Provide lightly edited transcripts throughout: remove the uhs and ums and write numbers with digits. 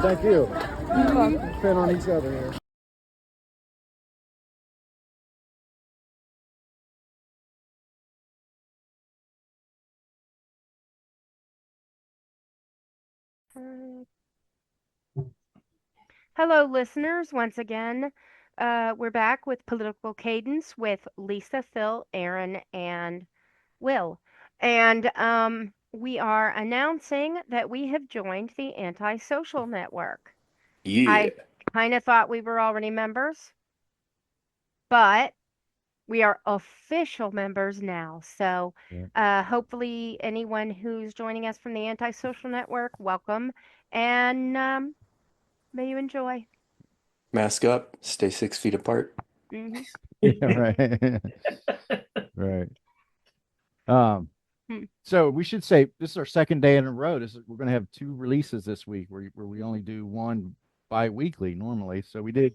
Thank you. You're welcome. Depend on each other here. Hello, listeners. Once again, we're back with Political Cadence with Lisa, Phil, Aaron, and Will. And we are announcing that we have joined the Antisocial Network. Yeah. I kind of thought we were already members, but we are official members now. So hopefully, anyone who's joining us from the Antisocial Network, welcome. And may you enjoy. Mask up, stay 6 feet apart. Hmm Yeah, right. Right. So we should say this is our second day in a row. We're going to have 2 releases this week where we only do one bi-weekly normally. So we did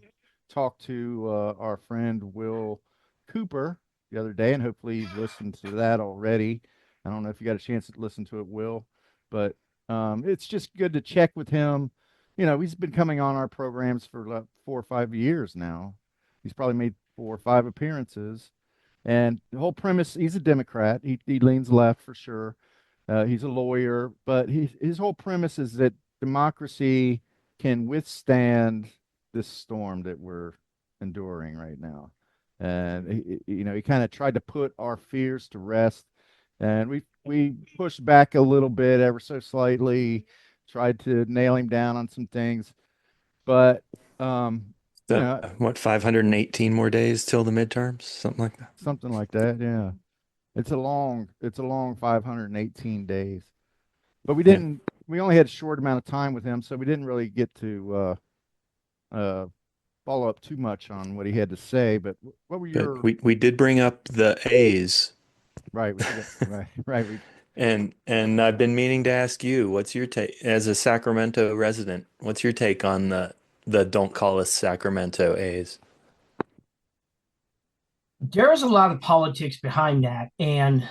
talk to our friend Will Cooper the other day, and hopefully you've listened to that already. I don't know if you got a chance to listen to it, Will, but it's just good to check with him. You know, he's been coming on our programs for like 4 or 5 years now. He's probably made 4 or 5 appearances. And the whole premise, he's a Democrat. He leans left for sure. He's a lawyer, but his whole premise is that democracy can withstand this storm that we're enduring right now. And he kind of tried to put our fears to rest. And we pushed back a little bit, ever so slightly, tried to nail him down on some things, but What, 518 more days till the midterms? Something like that. something like that. Yeah. It's a long 518 days. But we only had a short amount of time with him, so we didn't really get to follow up too much on what he had to say. But what were your But we did bring up the A's. right, right. And I've been meaning to ask you, what's your take as a Sacramento resident? What's your take on the don't call us Sacramento A's? There's a lot of politics behind that, and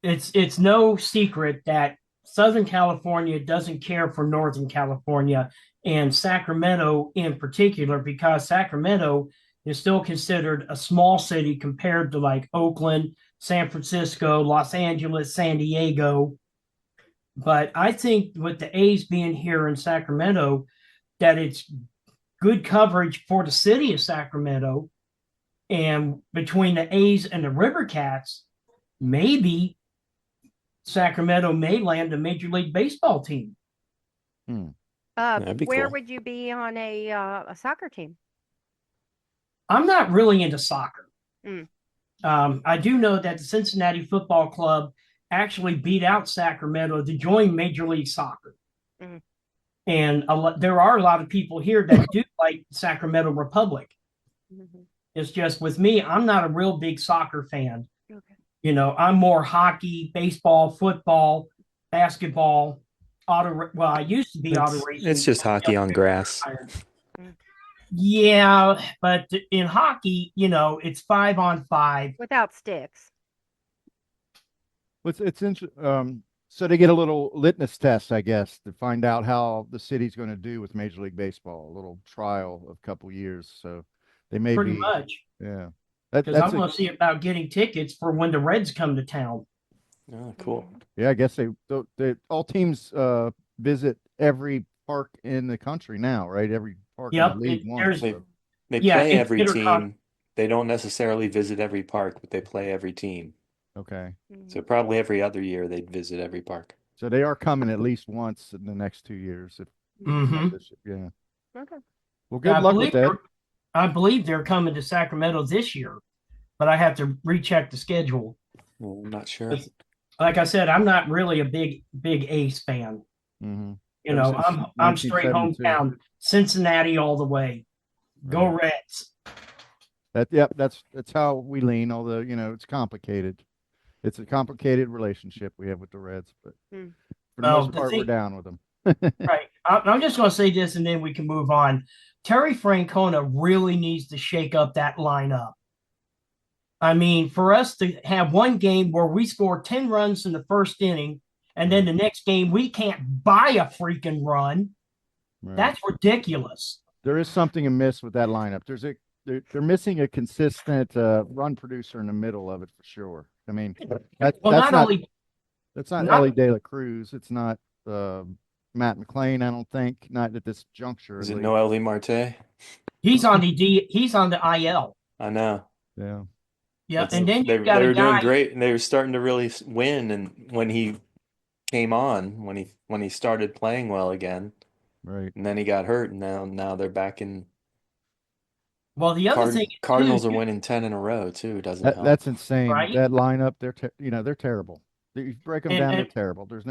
it's no secret that Southern California doesn't care for Northern California and Sacramento in particular, because Sacramento is still considered a small city compared to like Oakland, San Francisco, Los Angeles, San Diego. But I think with the A's being here in Sacramento, that it's good coverage for the city of Sacramento. And between the A's and the River Cats, maybe Sacramento may land a Major League Baseball team. That'd be Where cool. would you be on a soccer team? I'm not really into soccer. Mm. I do know that the Cincinnati Football Club actually beat out Sacramento to join Major League Soccer. Mm. And there are a lot of people here that do like Sacramento Republic. Mm-hmm. It's just with me, I'm not a real big soccer fan. Okay. You know, I'm more hockey, baseball, football, basketball, well, I used to be auto racing. It's just hockey on grass. Yeah, but in hockey, you know, it's 5-on-5 without sticks. It's interesting. So they get a little litmus test, I guess, to find out how the city's going to do with Major League Baseball. A little trial of a couple years. So they may pretty be much. Yeah. Because I'm going to see about getting tickets for when the Reds come to town. Oh, cool. Yeah, I guess they all teams visit every park in the country now, right? Every park in the league wants. They play every team. They don't necessarily visit every park, but they play every team. Okay. So probably every other year they'd visit every park. So they are coming at least once in the next 2 years. Yeah. Okay. Well, good luck with that. I believe they're coming to Sacramento this year, but I have to recheck the schedule. Well, I'm not sure. Like I said, I'm not really a big Ace fan. Mm-hmm. You know, I'm straight hometown, Cincinnati all the way. Go Reds. That's how we lean. Although it's complicated. It's a complicated relationship we have with the Reds, but for the most part, we're down with them. Right. I'm just going to say this, and then we can move on. Terry Francona really needs to shake up that lineup. I mean, for us to have one game where we score 10 runs in the first inning, and then the next game we can't buy a freaking run, Right. That's ridiculous. There is something amiss with that lineup. They're missing a consistent run producer in the middle of it for sure. I mean, Well, that's not not not Ellie De La Cruz. It's not Matt McClain. I don't think. Not at this juncture. Is At it least. Noelle Marte? he's on the IL. I know. Yeah. Yeah, That's and then they you've got they a were doing guy. great, and they were starting to really win. And when he came on, when he started playing well again, Right. and then he got hurt, and now they're back in. Well, the other thing too, Cardinals are winning 10 in a row too. Doesn't help. That's insane. right? That lineup, they're terrible. You break them down, they're And terrible. There's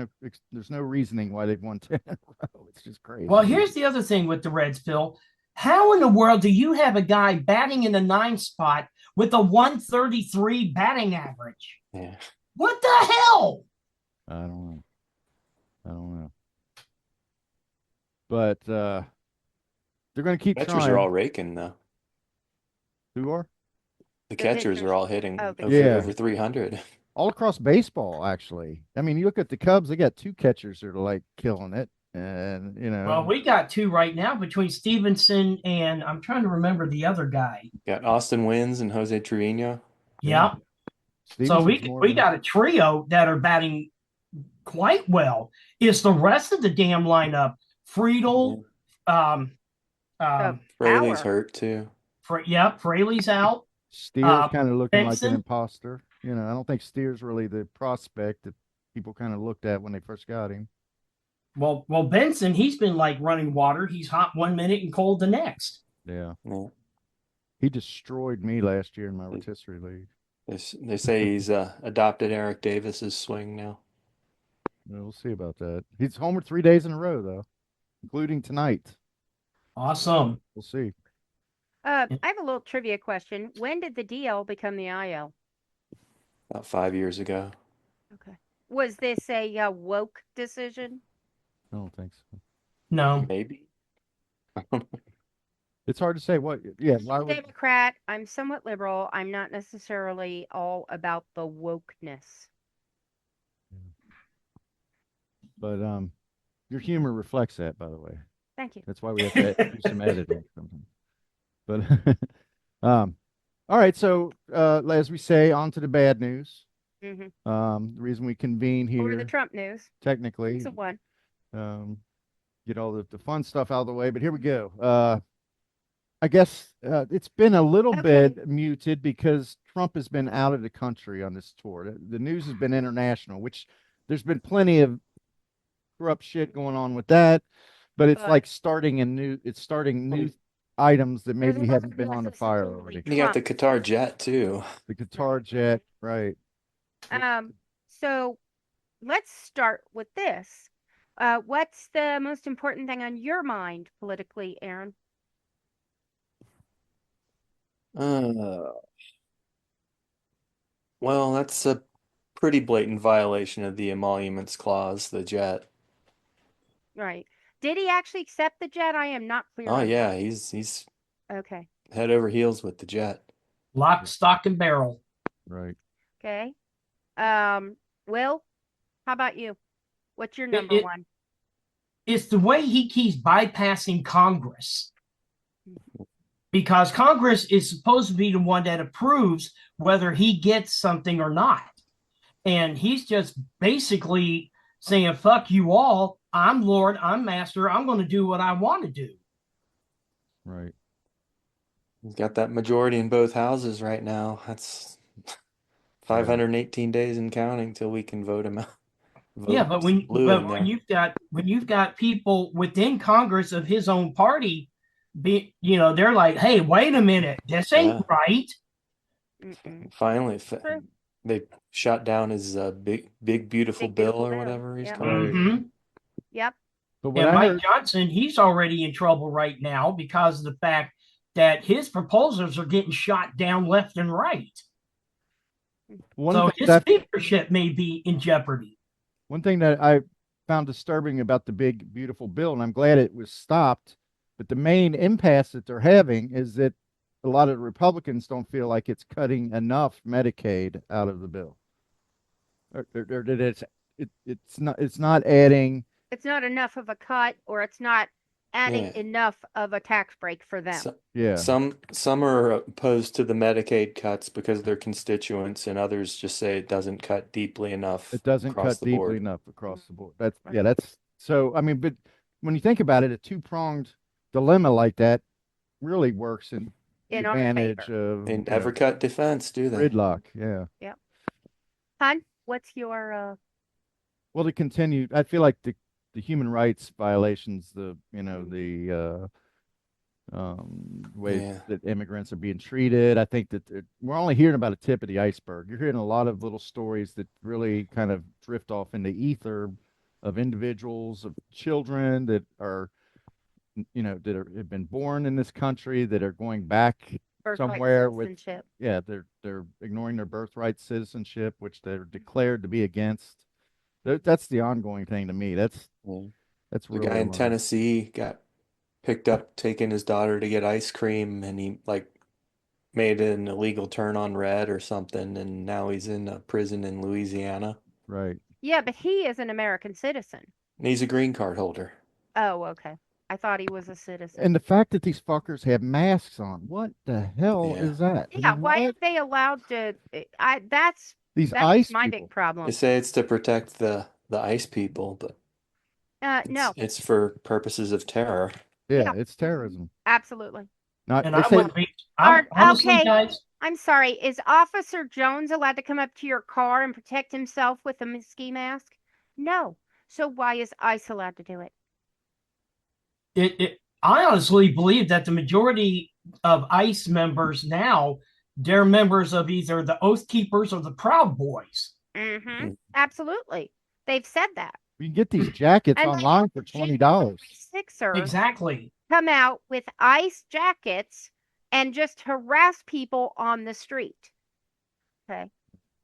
no reasoning why they've won 10 in a row. It's just crazy. well, here's the other thing with the Reds, Phil. How in the world do you have a guy batting in the 9th spot with a 133 batting average? Yeah. What the hell? I don't know. But they're going to keep Catchers trying. are all raking though. Who are? The The catchers pitchers. are all hitting Oh, the over 300. All across baseball, actually. I mean, you look at the Cubs; they got 2 catchers that are like killing it, and Well, we got 2 right now between Stevenson and I'm trying to remember the other guy. Got Austin Wynns and Jose Trevino. Yeah. So Stevenson's more we of a- got a trio that are batting quite well. Is the rest of the damn lineup Friedel, Fraley's Power. hurt too. Fraley's out. Steer's kind of looking like an Benson? imposter. I don't think Steer's really the prospect that people kind of looked at when they first got him. Well, Benson, he's been like running water. He's hot 1 minute and cold the next. Yeah. Yeah. He destroyed me last year in my rotisserie league. They say he's adopted Eric Davis's swing now. We'll see about that. He's homered 3 days in a row, though, including tonight. Awesome. We'll see. I have a little trivia question. When did the DL become the IL? About 5 years ago. Okay. Was this a woke decision? I don't think so. No. Maybe. It's hard to say what. Yeah, why I'm a would Democrat. I'm somewhat liberal. I'm not necessarily all about the wokeness. but your humor reflects that, by the way. Thank you. That's why we have to do some editing sometimes. But all right, so as we say, on to the bad news. hmm The reason we convene Or the here, Trump news. technically, It's a one. get all the fun stuff out of the way. But here we go. I guess it's been a little Okay. bit muted because Trump has been out of the country on this tour. The news has been international, which there's been plenty of corrupt shit going on with that, but it's But- like starting new items that There's a maybe lot haven't of been on the resistance fire to already. You got the Qatar jet too. The guitar jet, right? So let's start with this. What's the most important thing on your mind politically, Aaron? Well, that's a pretty blatant violation of the emoluments clause, the jet. Right. Did he actually accept the jet? I am not clear. Oh on yeah, that. he's Okay. head over heels with the jet. Lock, stock, and barrel. Right. Okay. Will, how about you? What's your number it- one? It's the way he keeps bypassing Congress. Because Congress is supposed to be the one that approves whether he gets something or not. And he's just basically saying, fuck you all. I'm Lord, I'm master. I'm going to do what I want to do. Right. He's got that majority in both houses right now. That's 518 days and counting till we can vote him out. Yeah, but when Blue you've got people within Congress of his own party, they're like, hey, wait a minute, this ain't right. Mm-mm. Finally, True. they shot down his big beautiful Big bill Beautiful or Bill. whatever he's Yeah. called. Mhm. Yep. But what And I Mike heard, Johnson, he's already in trouble right now because of the fact that his proposals are getting shot down left and right. one So thing his that speakership may be in jeopardy. one thing that I found disturbing about the big beautiful bill, and I'm glad it was stopped, but the main impasse that they're having is that a lot of the Republicans don't feel like it's cutting enough Medicaid out of the bill, or that it's not adding. It's not enough of a cut, or it's not adding Yeah. enough of a tax break for them. So, Yeah. some are opposed to the Medicaid cuts because they're constituents, and others just say it doesn't cut deeply enough It doesn't across cut the deeply board. enough across the board. Right. That's so, I mean, but when you think about it, a two-pronged dilemma like that really works in the In our advantage favor. of, They you never know, cut defense, do they? gridlock. Yeah. Hun, what's your Well, to continue, I feel like the human rights violations, the, you know, the ways Yeah. that immigrants are being treated. I think that we're only hearing about a tip of the iceberg. You're hearing a lot of little stories that really kind of drift off into ether of individuals, of children that are, you know, have been born in this country that are going back birthright somewhere with, citizenship? yeah, they're ignoring their birthright citizenship, which they're declared to be against. That's the ongoing thing to me. That's Yeah. that's The really guy in alarming. Tennessee got picked up taking his daughter to get ice cream, and he like made an illegal turn on red or something, and now he's in a prison in Louisiana. Right. Yeah, but he is an American citizen. And he's a green card holder. Oh, okay. I thought he was a citizen. And the fact that these fuckers have masks on, what the hell Yeah. is that? I Yeah, mean, why what? aren't they allowed to? These That's ice my people. big problem. They say it's to protect the ice people, but No, it's for purposes of terror. Yeah, Yeah. it's terrorism. absolutely. Not And they I say would be, honestly, Okay. guys, I'm sorry. Is Officer Jones allowed to come up to your car and protect himself with a ski mask? No. So why is ICE allowed to do it? I honestly believe that the majority of ICE members now, they're members of either the Oath Keepers or the Proud Boys. Mm-hmm. Absolutely. They've said that. you can get these jackets And like online for January $20. 6ers Exactly. come out with ICE jackets and just harass people on the street. Okay.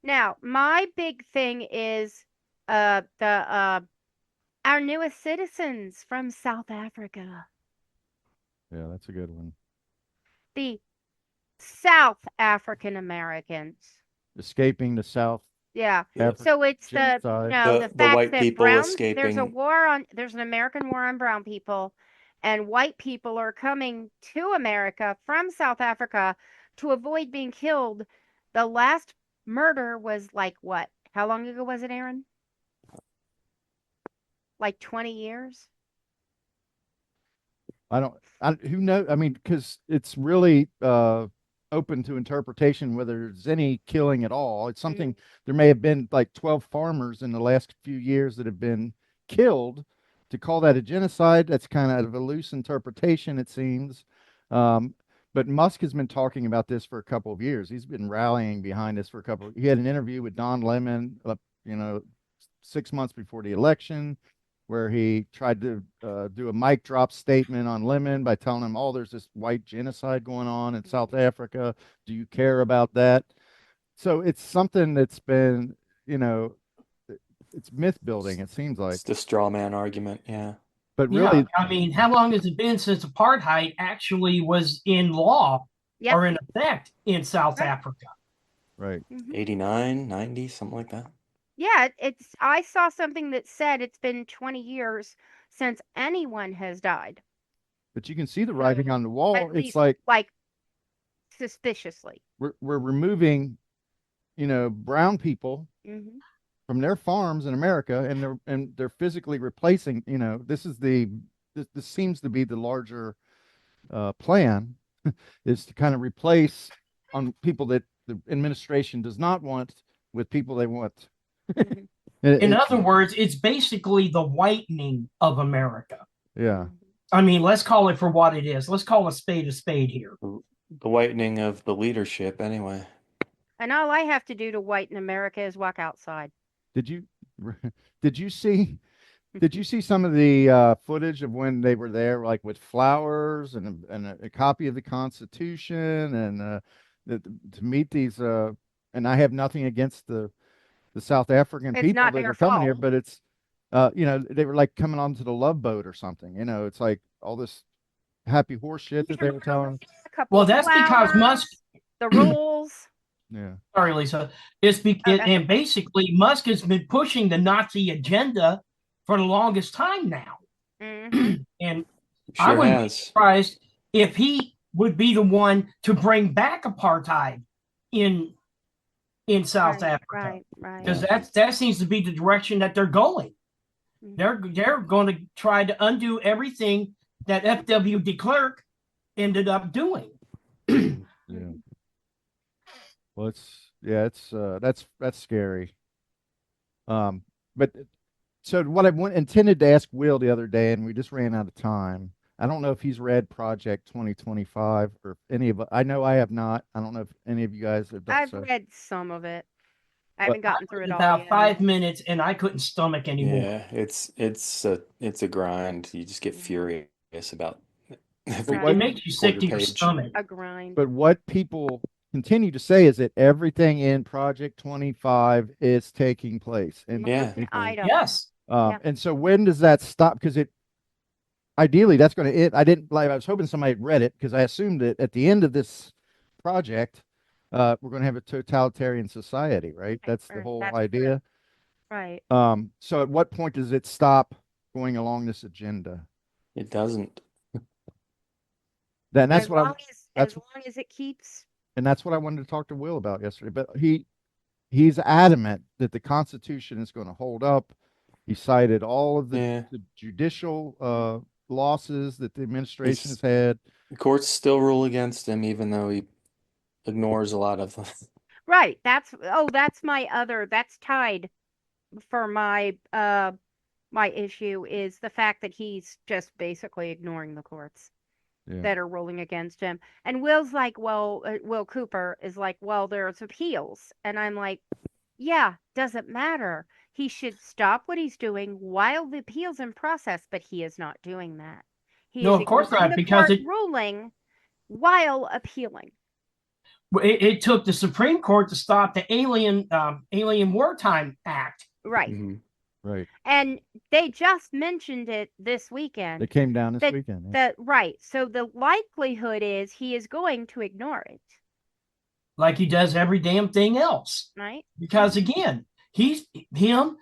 Now, my big thing is our newest citizens from South Africa. Yeah, that's a good one. The South African Americans. Escaping the South Yeah. Africa So it's the genocide. the The fact white that people there's escaping. there's an American war on brown people, and white people are coming to America from South Africa to avoid being killed. The last murder was like what? How long ago was it, Aaron? Like 20 years? Who knows? I mean, because it's really open to interpretation whether there's any killing at all. It's something, there may have been like 12 farmers in the last few years that have been killed. To call that a genocide, that's kind of a loose interpretation, it seems. But Musk has been talking about this for a couple of years. He's been rallying behind this for a couple. He had an interview with Don Lemon, you know, 6 months before the election, where he tried to do a mic drop statement on Lemon by telling him, "Oh, there's this white genocide going on in South Africa. Do you care about that?" So it's something that's been, you know, it's myth building. It seems like, It's the straw man argument, yeah. but Yeah, really, I mean, how long has it been since apartheid actually was in law Yep. or in effect in South Right. Africa? right? 89, 90, something like that. Yeah, I saw something that said it's been 20 years since anyone has died. But you can see the writing on the wall. At It's least, like suspiciously. we're removing, you know, brown people Hmm. from their farms in America, and they're physically replacing. You know, this seems to be the larger plan, is to kind of replace on people that the administration does not want with people they want. Mhm. In other words, it's basically the whitening of America. Yeah, I mean, let's call it for what it is. Let's call a spade here. The whitening of the leadership, anyway. And all I have to do to whiten America is walk outside. did you did you see some of the footage of when they were there, like with flowers and a copy of the Constitution, and to meet these? And I have nothing against the South African It's people not that their are coming here, fault. but it's you know, they were like coming onto the Love Boat or something. You know, it's like all this happy horse shit that they were telling. A couple Well, of that's because flowers, Musk. the rules. Yeah, Sorry, Lisa. And basically, Musk has been pushing the Nazi agenda for the longest time now. Hmm. And I Sure wouldn't be has. surprised if he would be the one to bring back apartheid in South Africa, Right. because Yeah. that seems to be the direction that they're going. Mhm. They're going to try to undo everything that F.W. de Klerk ended up doing. Yeah. Mhm. Well, that's scary. But so what intended to ask Will the other day, and we just ran out of time. I don't know if he's read Project 2025 or if any of. I know I have not. I don't know if any of you guys have done I've so. read some of it. I But haven't gotten through it all About yet. 5 minutes, and I couldn't stomach anymore. Yeah, it's a grind. You just get Yeah. furious about every Right. It makes you sick quarter to your page. stomach. A grind. but what people continue to say is that everything in Project 25 is taking place, and Yeah. An item. Yes. Yeah. and so when does that stop? Because it ideally that's going to it. I didn't like. I was hoping somebody had read it because I assumed that at the end of this project, we're going to have a totalitarian society, right? That's the Or whole that's true. idea. Right. So at what point does it stop going along this agenda? It doesn't. Then that's As what I long that's as long as it keeps. and that's what I wanted to talk to Will about yesterday. But he's adamant that the Constitution is going to hold up. He cited all of Yeah. the judicial losses that the administration has It's had. the courts still rule against him, even though he ignores a lot of them. Right. That's my other. That's tied for my issue is the fact that he's just basically ignoring the courts Yeah, that are ruling against him. And Will's like, well, Will Cooper is like, well, there's appeals. And I'm like, yeah, doesn't matter. He should stop what he's doing while the appeal's in process, but he is not doing that. He No, is of course ignoring not, the because court ruling while appealing. it took the Supreme Court to stop the Alien Wartime Act. Right. Mhm. right. And they just mentioned it this They weekend. came down this That weekend. Yeah. that right. So the likelihood is he is going to ignore it. Like he does every damn thing else. Right? Because again, him,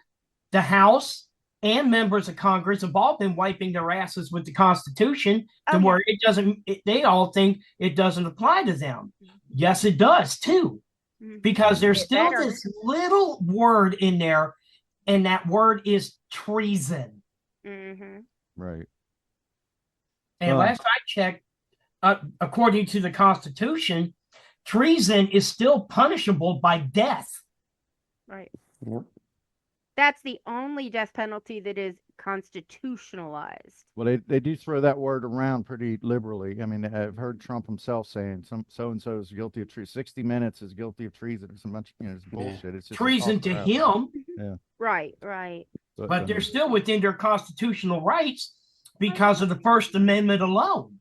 the House, and members of Congress have all been wiping their asses with the Constitution to Oh, yeah. where it doesn't. They all think it doesn't apply to them. Yes, it does too, Mhm. because there's It still better. this little word in there, and that word is treason. Mm-hmm. Right. And last I checked, according to the Constitution, treason is still punishable by death. Right. Yep. That's the only death penalty that is constitutionalized. Well, they do throw that word around pretty liberally. I mean, I've heard Trump himself saying some so and so is guilty of treason. 60 Minutes is guilty of treason. It's a bunch, it's bullshit. It's just Treason to him, Yeah. Right. Right. but they're still within their constitutional rights because of the First Amendment alone.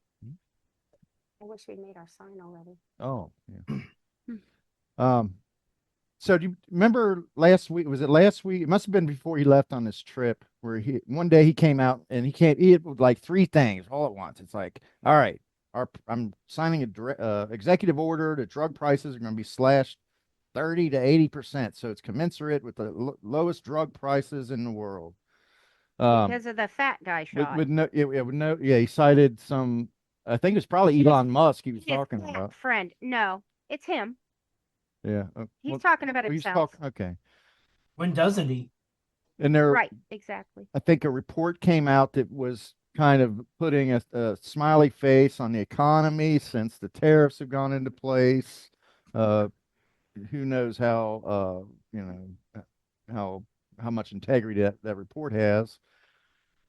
I wish we made our sign already. Oh, yeah. So do you remember last week? Was it last week? It must have been before he left on this trip where one day he came out and he had like three things all at once. It's like, all right, I'm signing a executive order that drug prices are going to be slashed 30 to 80%. So it's commensurate with the lowest drug prices in the world. Because of the fat guy shot. He cited some, I think it's probably Elon Musk he was His talking fat about. friend. No, it's him. Yeah. He's talking about himself. Okay. When doesn't he? And there, Right, exactly. I think a report came out that was kind of putting a smiley face on the economy since the tariffs have gone into place. Who knows how how much integrity that report has.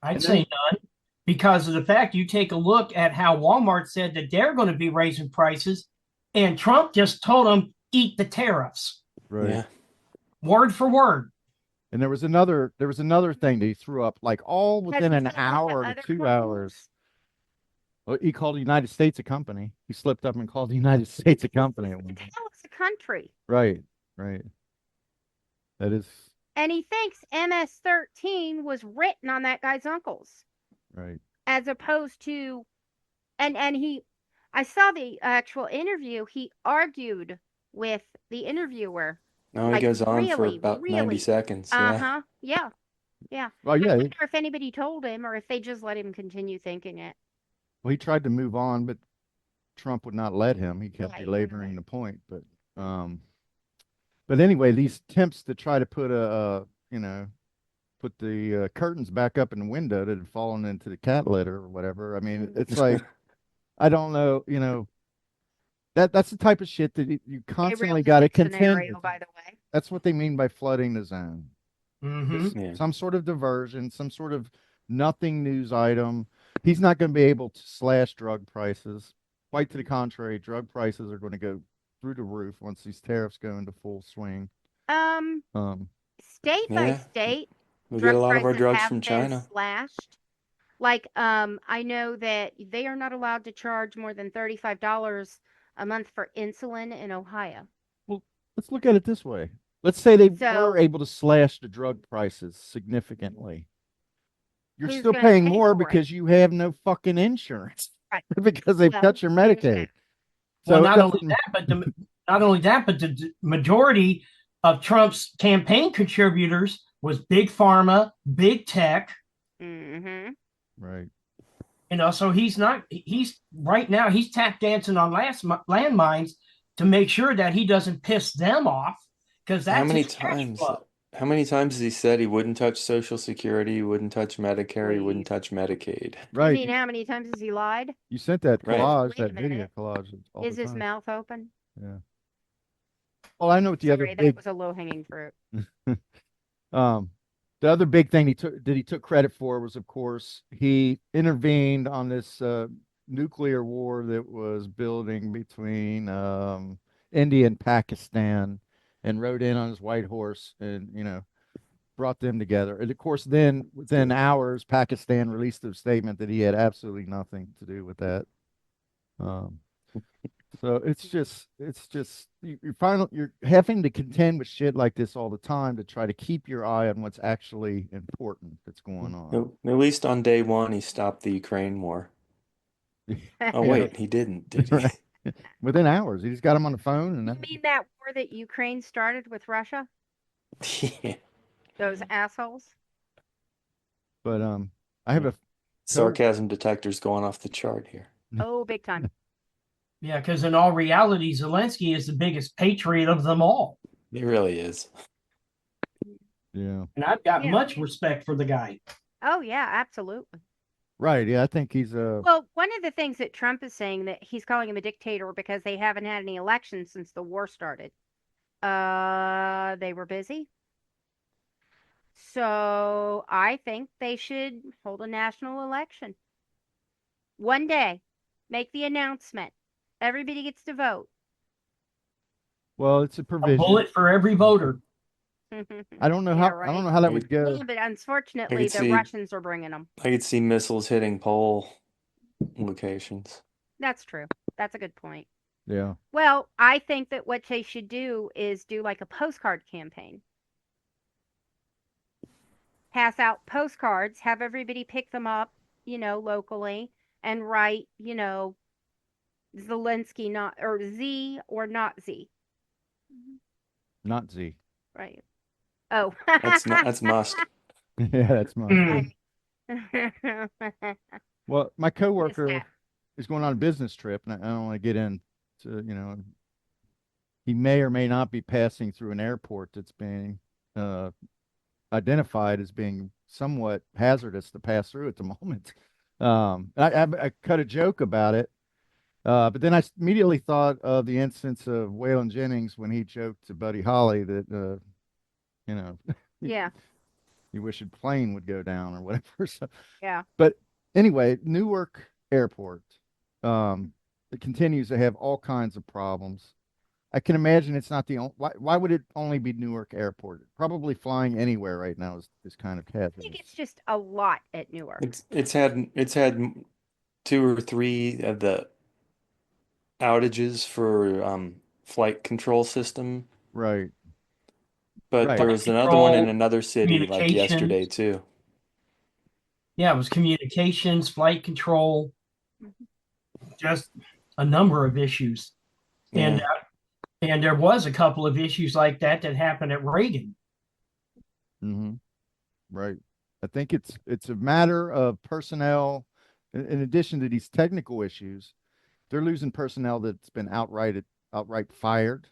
I'd say none, because of the fact you take a look at how Walmart said that they're going to be raising prices, and Trump just told them eat the tariffs. Right. Yeah. Word for word. And there was another thing that he threw up like all within an hour to 2 hours. Well, he called the United States a company. He slipped up and called the United States a company. What the hell is a country? Right. That is And he thinks MS-13 was written on that guy's uncles. right. As opposed to, and I saw the actual interview. He argued with the interviewer. No, he goes on for really, about 90 really. seconds. Yeah. Well, I yeah. wonder if anybody told him or if they just let him continue thinking it. Well, he tried to move on, but Trump would not let him. He kept Right, belaboring right. the point. But anyway, these attempts to try to put put the curtains back up in the window that had fallen into the cat litter or whatever. I mean, it's like I don't know, that's the type of shit that you A constantly got to realistic contend scenario, with. by the way. That's what they mean by flooding the zone. Hmm. Yeah. Some sort of diversion, some sort of nothing news item. He's not going to be able to slash drug prices. Quite to the contrary, drug prices are going to go through the roof once these tariffs go into full swing. Um, Um, State by Yeah. state, We get drug a lot of our prices drugs have from been China. slashed. Like, I know that they are not allowed to charge more than $35 a month for insulin in Ohio. well, let's look at it this way. Let's say they were So able to slash the drug prices significantly. You're who's still going to paying pay more for it? because you have no fucking insurance Right. because they've Well, cut your there's that. Medicaid. Well, So it not only doesn't, that, but the majority of Trump's campaign contributors was big pharma, big tech. Mm-hmm. right. So he's right now he's tap dancing on landmines to make sure that he doesn't piss them off, because How that's many his cash times? flow. How many times has he said he wouldn't touch Social Security, he wouldn't touch Medicare, he wouldn't Please. touch Medicaid? I Right. mean, how many times has he lied? You sent that Right. Oh, collage, wait a that video minute. collage all Is the his time. mouth open? Yeah. Well, I know what the other Sorry, that big was a low-hanging fruit. um the other big thing he took credit for was, of course, he intervened on this nuclear war that was building between India and Pakistan, and rode in on his white horse and brought them together. And of course, then within hours, Pakistan released a statement that he had absolutely nothing to do with that. Um, so you're having to contend with shit like this all the time to try to keep your eye on what's actually important that's going on. At least on day one, he stopped the Ukraine war. Oh, Yeah, wait, he didn't, did he? right. Within hours, he just got him on the phone, and You mean that war that Ukraine started with Russia? Yeah. Those assholes? but I have a Sarcasm detector's going off the chart here. Oh, big time. Yeah, because in all reality, Zelensky is the biggest patriot of them all, He really is. yeah, and I've got Yeah. much respect for the guy. Oh, yeah, absolutely. right. Yeah, I think he's Well, one of the things that Trump is saying that he's calling him a dictator because they haven't had any elections since the war started. They were busy. So I think they should hold a national election. One day, make the announcement. Everybody gets to vote. well, it's a A provision. bullet for every voter. I don't know Yeah, how I don't right. know how that I would go. Yeah, but unfortunately, the see- Russians are bringing them. I could see missiles hitting pole locations. That's true. That's a good point. Yeah. Well, I think that what they should do is do like a postcard campaign. Pass out postcards, have everybody pick them up, locally, and write, Zelensky not or Z or not Z. Not Z. Right. Oh. That's must. Yeah, that's mine. Well, my Missed coworker that. is going on a business trip, and I don't want to get into, he may or may not be passing through an airport that's being identified as being somewhat hazardous to pass through at the moment. I cut a joke about it, but then I immediately thought of the instance of Waylon Jennings when he joked to Buddy Holly that, Yeah. you wish a plane would go down or whatever. So, Yeah. but anyway, Newark Airport, it continues to have all kinds of problems. I can imagine it's not the only. Why would it only be Newark Airport? Probably flying anywhere right now is kind of I think hazardous. it's just a lot at Newark. It's had 2 or 3 of the outages for flight control system, Right. but Right. there Flight was another one in control, another city like yesterday communications. too. Yeah, it was communications, flight control, Mhm. just a number of issues. And Yeah. and there was a couple of issues like that happened at Reagan. Mm-hmm. Right. I think it's a matter of personnel in addition to these technical issues, they're losing personnel that's been outright fired.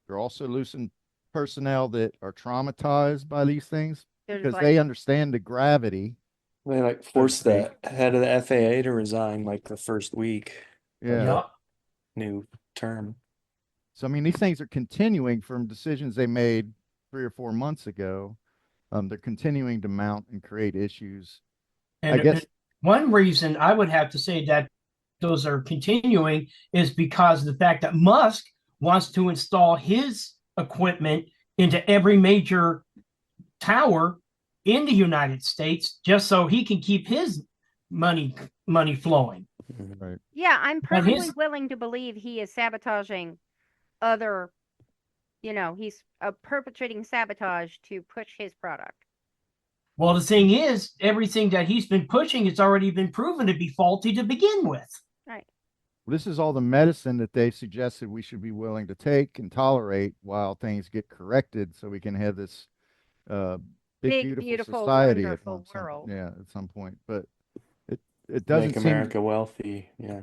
They're also losing personnel that are traumatized by these things There's because like they understand the gravity. They like So to forced the speak. head of the FAA to resign like the first week of Yeah. the Yep. new term. So I mean, these things are continuing from decisions they made 3 or 4 months ago. They're continuing to mount and create issues. I And guess. one reason I would have to say that those are continuing is because of the fact that Musk wants to install his equipment into every major tower in the United States just so he can keep his money flowing. Right. yeah, I'm But perfectly his willing to believe he is sabotaging other, he's perpetrating sabotage to push his product. well, the thing is, everything that he's been pushing has already been proven to be faulty to begin with. Right. This is all the medicine that they suggested we should be willing to take and tolerate while things get corrected, so we can have this big, Big, beautiful beautiful, society at wonderful world. at some point. But it it Make doesn't seem America wealthy. Yeah.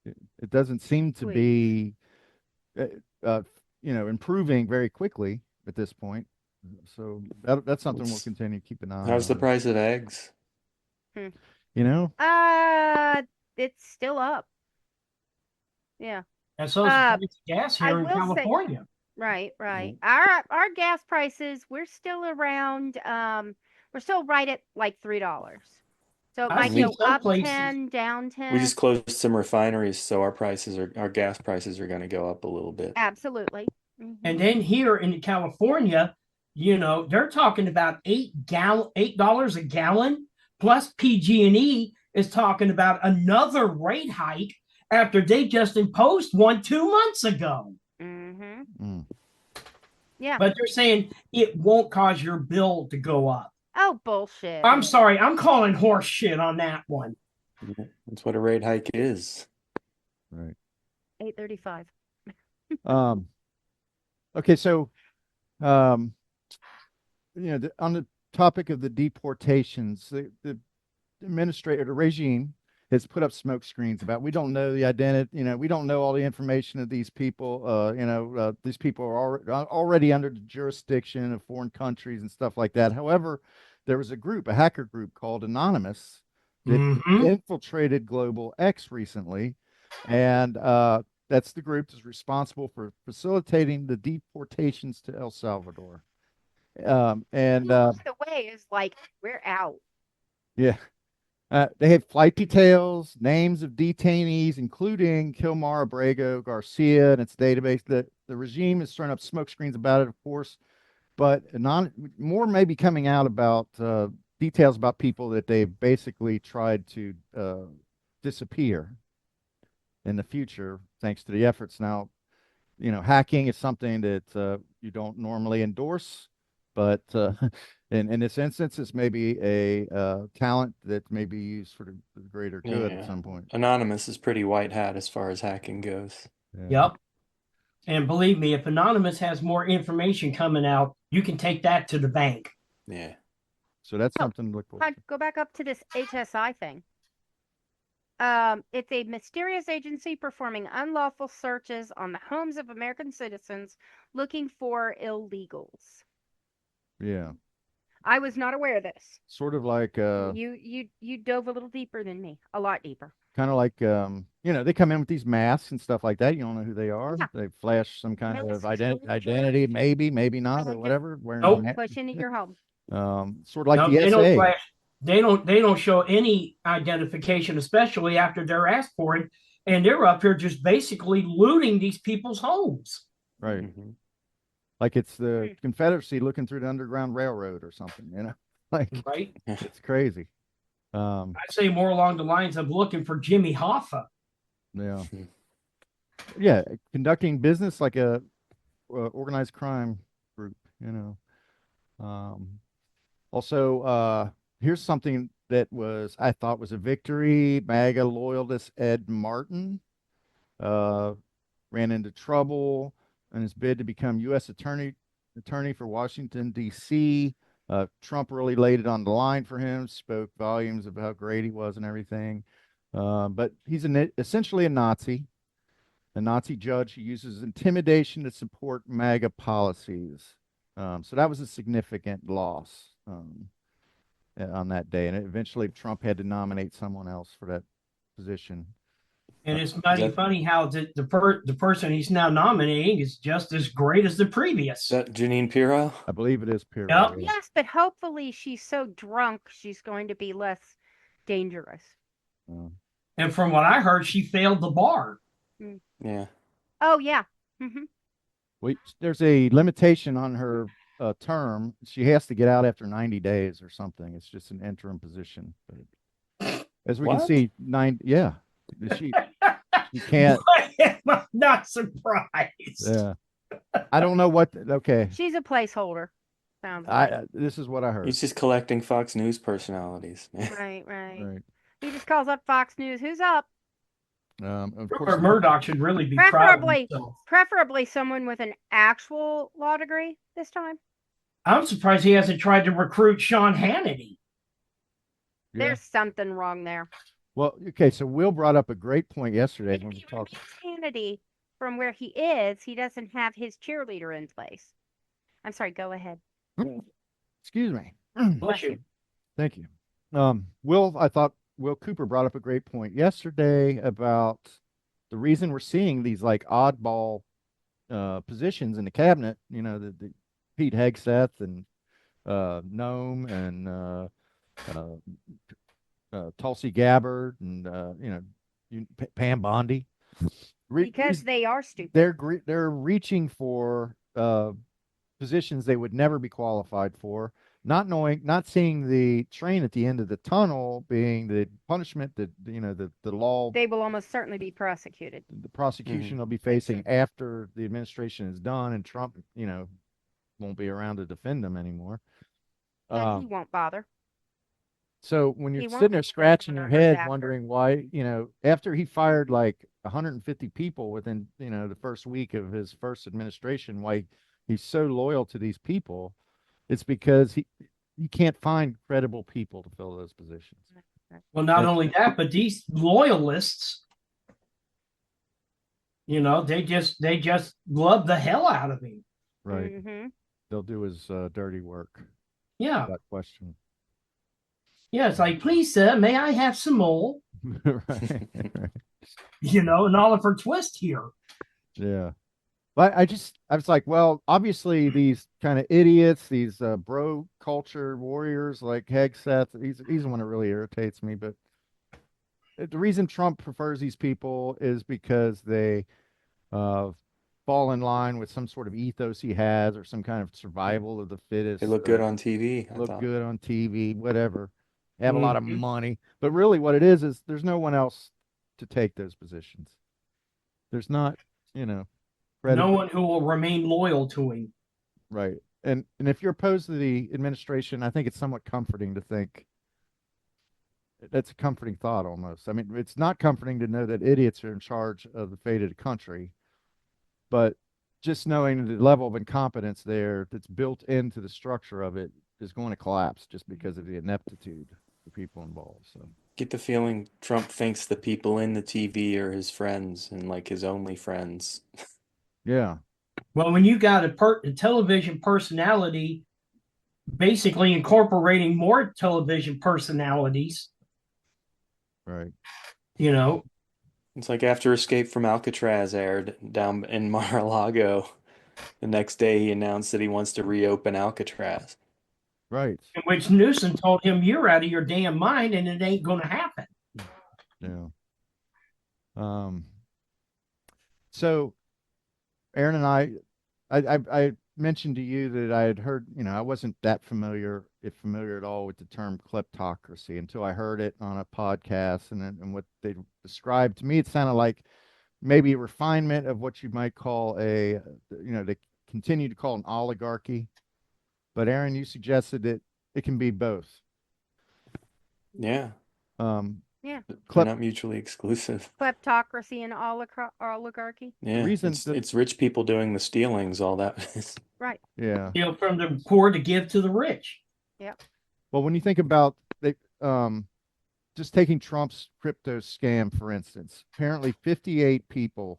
it doesn't seem to Please. be uh, improving very quickly at this point. So that's something we'll It's- continue to keep an eye How's the on. price of eggs? You know, It's still up. Yeah. And so is the Uh, price of gas I here in will say, California. right. Our gas prices, we're still around, we're still right at like $3. So it I might see go some up places- 10, down We 10. just closed some refineries, so our gas prices are going to go up a little bit. Absolutely. And then here in California, they're talking about $8 a gallon, plus PG&E is talking about another rate hike after they just imposed one 2 months ago. Mm-hmm. Yeah. But they're saying it won't cause your bill to go up. Oh, bullshit. I'm sorry, I'm calling horse shit on that one. Yeah, that's what a rate hike is. right? 835. Okay, so um, on the topic of the deportations, the administrator, the regime has put up smoke screens about we don't know the identity, we don't know all the information of these people. These people are already under the jurisdiction of foreign countries and stuff like that. However, there was a hacker group called Anonymous that infiltrated Global X recently, and that's the group that's responsible for facilitating the deportations to El Salvador. The way is like, we're out. Yeah. They have flight details, names of detainees, including Kilmar Abrego Garcia and its database. The regime is throwing up smoke screens about it, of course, but more may be coming out about details about people that they've basically tried to disappear in the future, thanks to the efforts. Now, hacking is something that you don't normally endorse, but in this instance, it's maybe a talent that may be used for the greater good at some point. Anonymous is pretty white hat as far as hacking goes. Yeah. Yep. And believe me, if Anonymous has more information coming out, you can take that to the bank. Yeah. So that's something to look forward to. Go back up to this HSI thing. It's a mysterious agency performing unlawful searches on the homes of American citizens looking for illegals. Yeah. I was not aware of this. Sort of like You dove a little deeper than me, a lot deeper. kind of like they come in with these masks and stuff like that. You don't know who they are. Yeah. They flash some kind of identity, maybe not, or whatever. Push into your home. Sort of like No, the they SA. don't flash. They don't show any identification, especially after they're asked for it, and they're up here just basically looting these people's homes. Right. Mhm. Like it's the Confederacy looking through the Underground Railroad or something, like Right? it's crazy. I'd say more along the lines of looking for Jimmy Hoffa. Yeah. Yeah, conducting business like a organized crime group, Also, here's something that I thought was a victory. MAGA loyalist Ed Martin ran into trouble in his bid to become U.S. attorney for Washington, D.C. Trump really laid it on the line for him, spoke volumes of how great he was and everything. But he's essentially a Nazi judge who uses intimidation to support MAGA policies. So that was a significant loss on that day. And eventually Trump had to nominate someone else for that position. And it's mighty funny how the person he's now nominating is just as great as the previous. Is that Janine Pirro? I believe it is Pirro. Yep. Yes, but hopefully she's so drunk she's going to be less dangerous. And from what I heard, she failed the bar. Yeah. Oh, yeah. Mm-hmm. There's a limitation on her term. She has to get out after 90 days or something. It's just an interim position. But as we can see, she can't. I'm not surprised. Yeah. I don't know what. Okay. She's a placeholder. Sounds like. This is what I heard. He's just collecting Fox News personalities. Right. He just calls up Fox News. Who's up? Of course, Rupert Murdoch should really be proud of himself. Preferably someone with an actual law degree this time. I'm surprised he hasn't tried to recruit Sean Hannity. Yeah. There's something wrong there. Well, okay, so Will brought up a great point yesterday when we talked. Hannity, from where he is, he doesn't have his cheerleader in place. I'm sorry, go ahead. Excuse me. Bless you. Thank you. I thought Will Cooper brought up a great point yesterday about the reason we're seeing these like oddball positions in the cabinet, the Pete Hegseth and Noam and Tulsi Gabbard and Pam Bondi. Because they are stupid. They're reaching for positions they would never be qualified for, not seeing the train at the end of the tunnel being the punishment that the law. They will almost certainly be prosecuted. The prosecution they'll be facing after the administration is done, and Trump, won't be around to defend them anymore. Yeah, he won't bother. So when you're sitting there scratching your head, wondering why, after he fired like 150 people within, the first week of his first administration, why he's so loyal to these people, it's because he can't find credible people to fill those positions. Well, not only that, but these loyalists, they just love the hell out of him. Right. Mm-hmm. They'll do his dirty work. Yeah. That question. Yeah, it's like, please, sir, may I have some more? Right. An Oliver Twist here. Yeah. But I was like, well, obviously these kind of idiots, these bro culture warriors like Hegseth, he's the one that really irritates me. But the reason Trump prefers these people is because they fall in line with some sort of ethos he has, or some kind of survival of the fittest. They look good on TV. Good on TV, whatever. Have a lot of money. But really what it is there's no one else to take those positions. There's not, no one who will remain loyal to him. Right. And if you're opposed to the administration, I think it's somewhat comforting to think. That's a comforting thought almost. I mean, it's not comforting to know that idiots are in charge of the fate of the country, but just knowing the level of incompetence there that's built into the structure of it is going to collapse just because of the ineptitude of the people involved. So get the feeling Trump thinks the people in the TV are his friends and like his only friends. Yeah. Well, when you got a television personality basically incorporating more television personalities, right. It's like after Escape from Alcatraz aired down in Mar-a-Lago, the next day he announced that he wants to reopen Alcatraz. Right. In which Newsom told him, you're out of your damn mind and it ain't going to happen. Yeah. So Aaron and I mentioned to you that I had heard, I wasn't that familiar at all with the term kleptocracy until I heard it on a podcast, and what they described to me, it sounded like maybe a refinement of what you might call they continue to call an oligarchy. But Aaron, you suggested that it can be both. Yeah. Yeah. They're not mutually exclusive. Kleptocracy and oligarchy. Yeah. It's rich people doing the stealings, all that is. Right. Yeah. Steal from the poor to give to the rich. Yep. Well, when you think about just taking Trump's crypto scam, for instance, apparently 58 people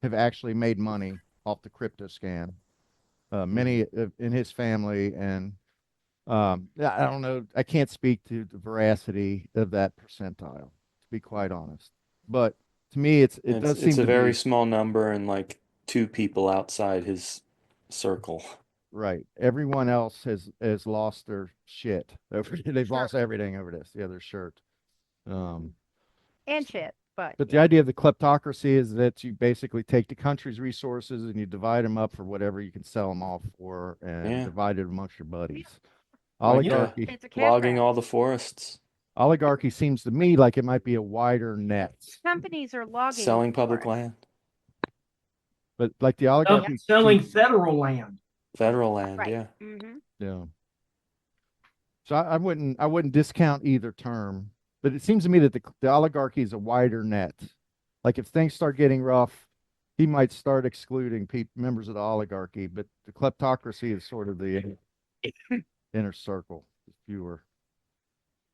have actually made money off the crypto scam. Many in his family, and I don't know. I can't speak to the veracity of that percentile, to be quite honest. But to me, it does It's seem a to very be small number and like two people outside his circle. right. Everyone else has lost their shit over. They've Sure. lost everything over this. Yeah, their shirt. And shit, but But the yeah. idea of the kleptocracy is that you basically take the country's resources and you divide them up for whatever you can sell them off for, and Yeah. divide it amongst your buddies. Like Oligarchy. It's a cash logging grab. all the forests, Oligarchy seems to me like it might be a wider net, Companies are logging selling for public it. land, but like the oligarchy Selling seems- federal land. federal land. Right. Yeah. Mm-hmm. yeah. So I wouldn't discount either term, but it seems to me that the oligarchy is a wider net. Like if things start getting rough, he might start excluding members of the oligarchy, but the kleptocracy is sort of the inner circle, fewer.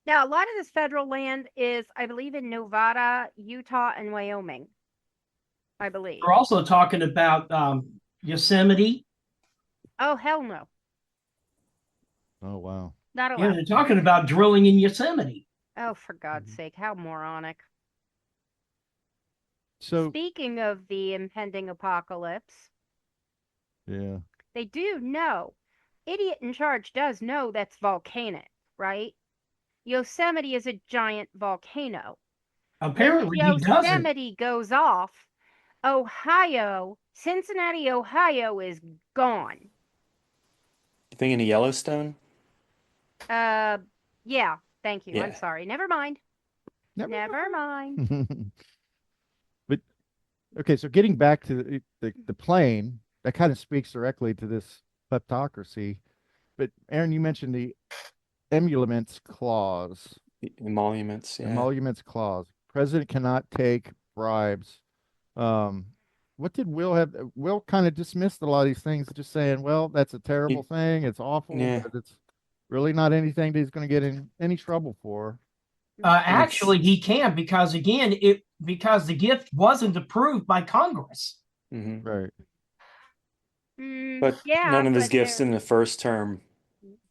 Now, a lot of this federal land is, I believe, in Nevada, Utah, and Wyoming. I believe. We're also talking about Yosemite. Oh, hell no. Oh wow. Not Yeah, allowed. they're talking about drilling in Yosemite. Oh, for God's sake, how moronic. So Speaking of the impending apocalypse, yeah. they do know. Idiot in charge does know that's volcanic, right? Yosemite is a giant volcano. Apparently, If he doesn't. Yosemite goes off, Cincinnati, Ohio is gone. You thinking of Yellowstone? Yeah, thank you. I'm Yeah. sorry. Never mind. Never mind. But okay, so getting back to the plane, that kind of speaks directly to this kleptocracy. But Aaron, you mentioned the emoluments clause. Emoluments. Yeah. Emoluments clause. President cannot take bribes. What did Will have? Will kind of dismissed a lot of these things, just saying, "Well, that's a terrible thing. It's awful, Yeah. but it's really not anything that he's going to get in any trouble for." Actually, he can because again, because the gift wasn't approved by Congress. Mm-hmm. Right. But yeah, none of his but gifts in the first term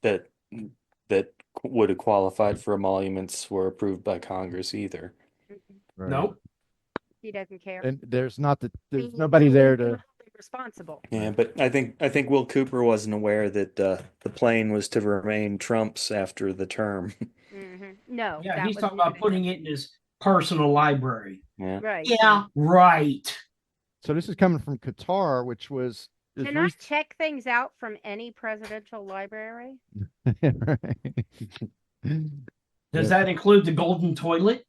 that would have qualified for emoluments were approved by Congress either. Right. Nope. he doesn't care. And there's nobody there to. Responsible. Yeah, but I think Will Cooper wasn't aware that the plane was to remain Trump's after the term. No. Yeah, that he's was talking about not putting it in his personal library. Yeah. right. Yeah, right. So this is coming from Qatar, which was Can I check things out from any presidential library? right. Does that include the golden toilet?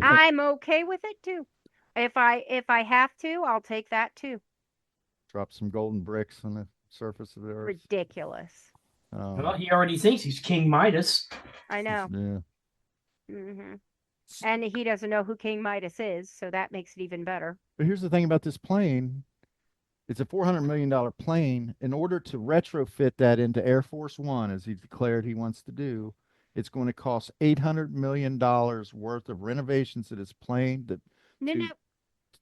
I'm okay with it too. If I have to, I'll take that too. Drop some golden bricks on the surface of the earth. Ridiculous. Well, he already thinks he's King Midas. I know. Yeah. And he doesn't know who King Midas is, so that makes it even better. But here's the thing about this plane. It's a $400 million plane. In order to retrofit that into Air Force One, as he declared he wants to do, it's going to cost $800 million worth of renovations to this plane. No,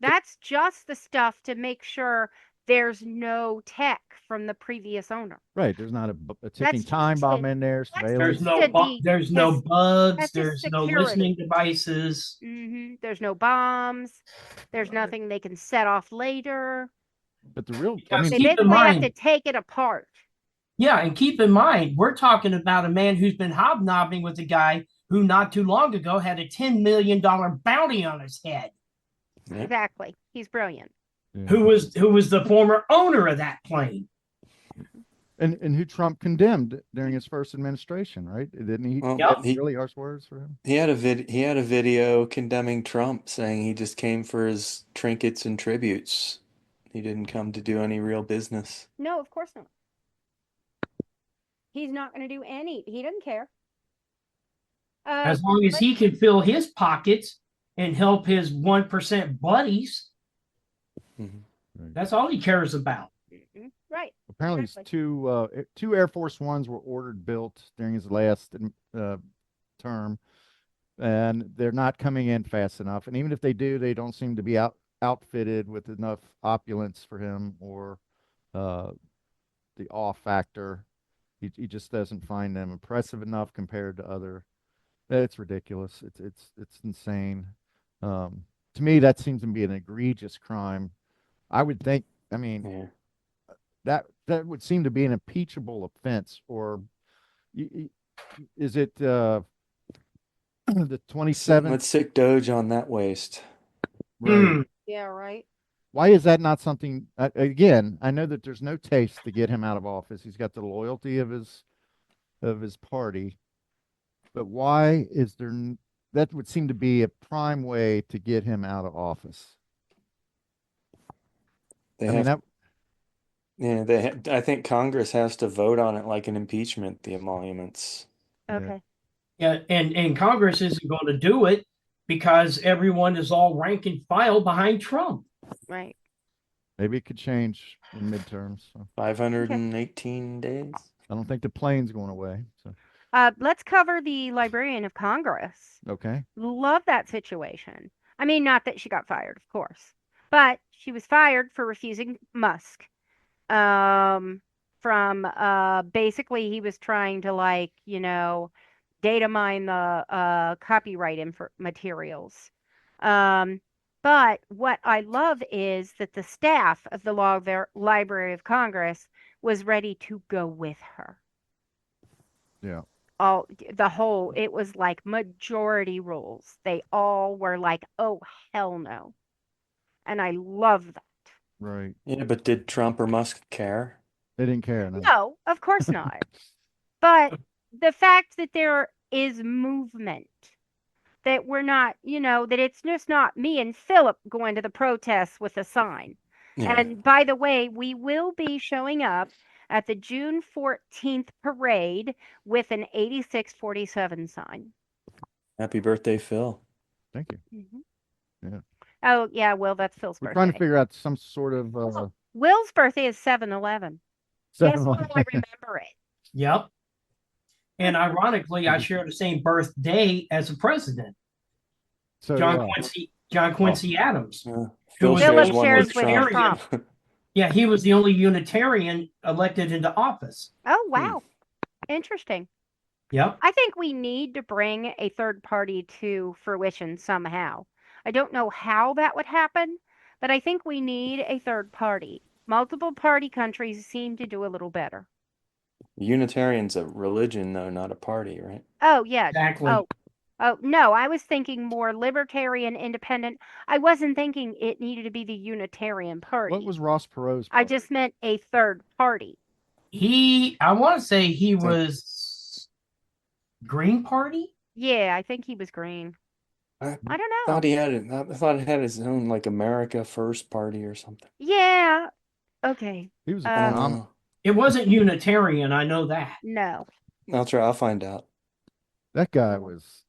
that's just the stuff to make sure there's no tech from the previous owner. Right. There's not a ticking time bomb in there. There's Surveillance. no bugs. that's his There's no security. listening devices. There's no bombs. There's nothing they can set off later. But the real, Because They keep in basically have mind, to take it apart. yeah, and keep in mind, we're talking about a man who's been hobnobbing with a guy who not too long ago had a $10 million bounty on his head. Yeah. Exactly. He's brilliant. Who was the former owner of that plane. And who Trump condemned during his first administration, right? Didn't he? Well, have he- really harsh words for him. He had a video condemning Trump, saying he just came for his trinkets and tributes. He didn't come to do any real business. No, of course not. He's not going to do any. He doesn't care. As long as he can fill his pockets and help his 1% buddies, that's all he cares about. Right. Apparently, Exactly. two Air Force Ones were ordered built during his last term. and they're not coming in fast enough. And even if they do, they don't seem to be outfitted with enough opulence for him, or uh, the awe factor. He just doesn't find them impressive enough compared to other. It's ridiculous. It's insane. To me, that seems to be an egregious crime. I would think. I mean, Yeah. that would seem to be an impeachable offense, or is it the 27th? Let's sick Doge on that waste. Right. Hmm. Yeah, right. Why is that not something? Again, I know that there's no taste to get him out of office. He's got the loyalty of his party, but why is there? That would seem to be a prime way to get him out of office. They I mean, have, that yeah, I think Congress has to vote on it like an impeachment, the emoluments. Yeah. Okay. Yeah, and Congress isn't going to do it because everyone is all rank and file behind Trump. Right. maybe it could change in midterms. So 518 days. I don't think the plane's going away. So Let's cover the Librarian of Congress. okay, Love that situation. I mean, not that she got fired, of course, but she was fired for refusing Musk. From basically he was trying to, like, data mine the copyright materials. But what I love is that the staff of the Library of Congress was ready to go with her. yeah, It was like majority rules. They all were like, oh, hell no. And I love that. right. Yeah, but did Trump or Musk care? They didn't care. No. No, of course not. But the fact that there is movement, that we're not, that it's just not me and Philip going to the protests with a sign. Yeah. And by the way, we will be showing up at the June 14th parade with an 8647 sign. Happy birthday, Phil. Thank you. Yeah. Oh, yeah, Will, that's Phil's We're birthday. trying to figure out some sort of Will's birthday is 7/11. Guess what? I 7-Eleven. remember it. Yep. And ironically, I share the same birthday as the president, So John Quincy Adams. Phil was- shares Philip one shares with with Trump. Trump. Yeah, he was the only Unitarian elected into office. Oh, wow. Interesting. Yep. I think we need to bring a third party to fruition somehow. I don't know how that would happen, but I think we need a third party. Multiple party countries seem to do a little better. Unitarian's a religion, though, not a party, right? Oh, yeah. Exactly. Oh, no, I was thinking more libertarian, independent. I wasn't thinking it needed to be the Unitarian Party. what was Ross Perot's? I party? just meant a third party. I want to say he was Green Party. Yeah, I think he was green. I I don't know. thought I thought it had his own like America First Party or something. Yeah. Okay. He was a I don't phenomenal. know. It wasn't Unitarian, I know that. No. I'll try. I'll find out. That guy was.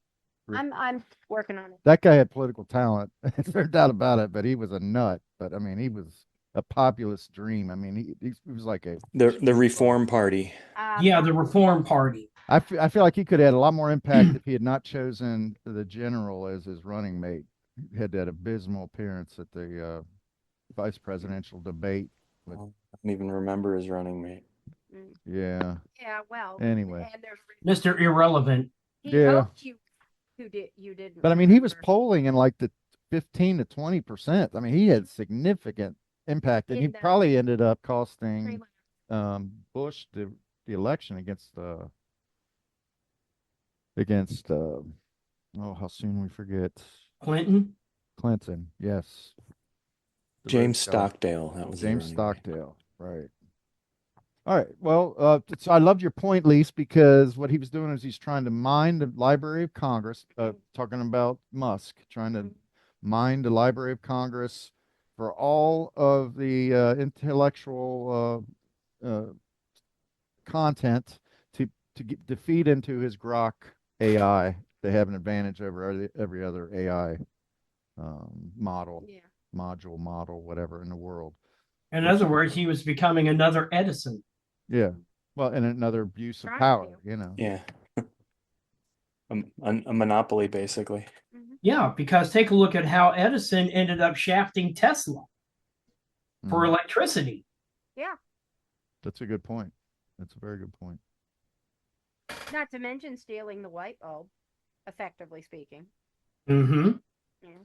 I'm working on it. That guy had political talent. There's no doubt about it. But he was a nut. But I mean, he was a populist dream. I mean, he was like a. The Reform Party. Yeah, the Reform Party. I feel like he could have had a lot more impact if he had not chosen the general as his running mate. He had that abysmal appearance at the vice presidential debate. I don't even remember his running mate. Yeah. Yeah, well. Anyway. And there's Mr. Irrelevant. he Yeah. hoped you didn't. But I mean, he was remember. polling in like the 15 to 20%. I mean, he had significant impact, and he In the- probably ended up costing Pretty Bush the election against oh, how soon we forget Clinton. Clinton. Yes. The James Rhodes Scholar- Stockdale. That was the James running mate. Stockdale. Right. All right. Well, so I loved your point, Lise, because what he was doing is he's trying to mine the Library of Congress, talking about Musk, trying to mine the Library of Congress for all of the intellectual content to feed into his Grok AI to have an advantage over every other AI model, module, whatever in the world. In other words, he was becoming another Edison. Yeah. Well, and another abuse of Trying power, to. Yeah. A monopoly, basically. Yeah, because take a look at how Edison ended up shafting Tesla for Mhm. electricity. Yeah. That's a good point. That's a very good point. Not to mention stealing the light bulb, effectively speaking. Mm-hmm. Yeah.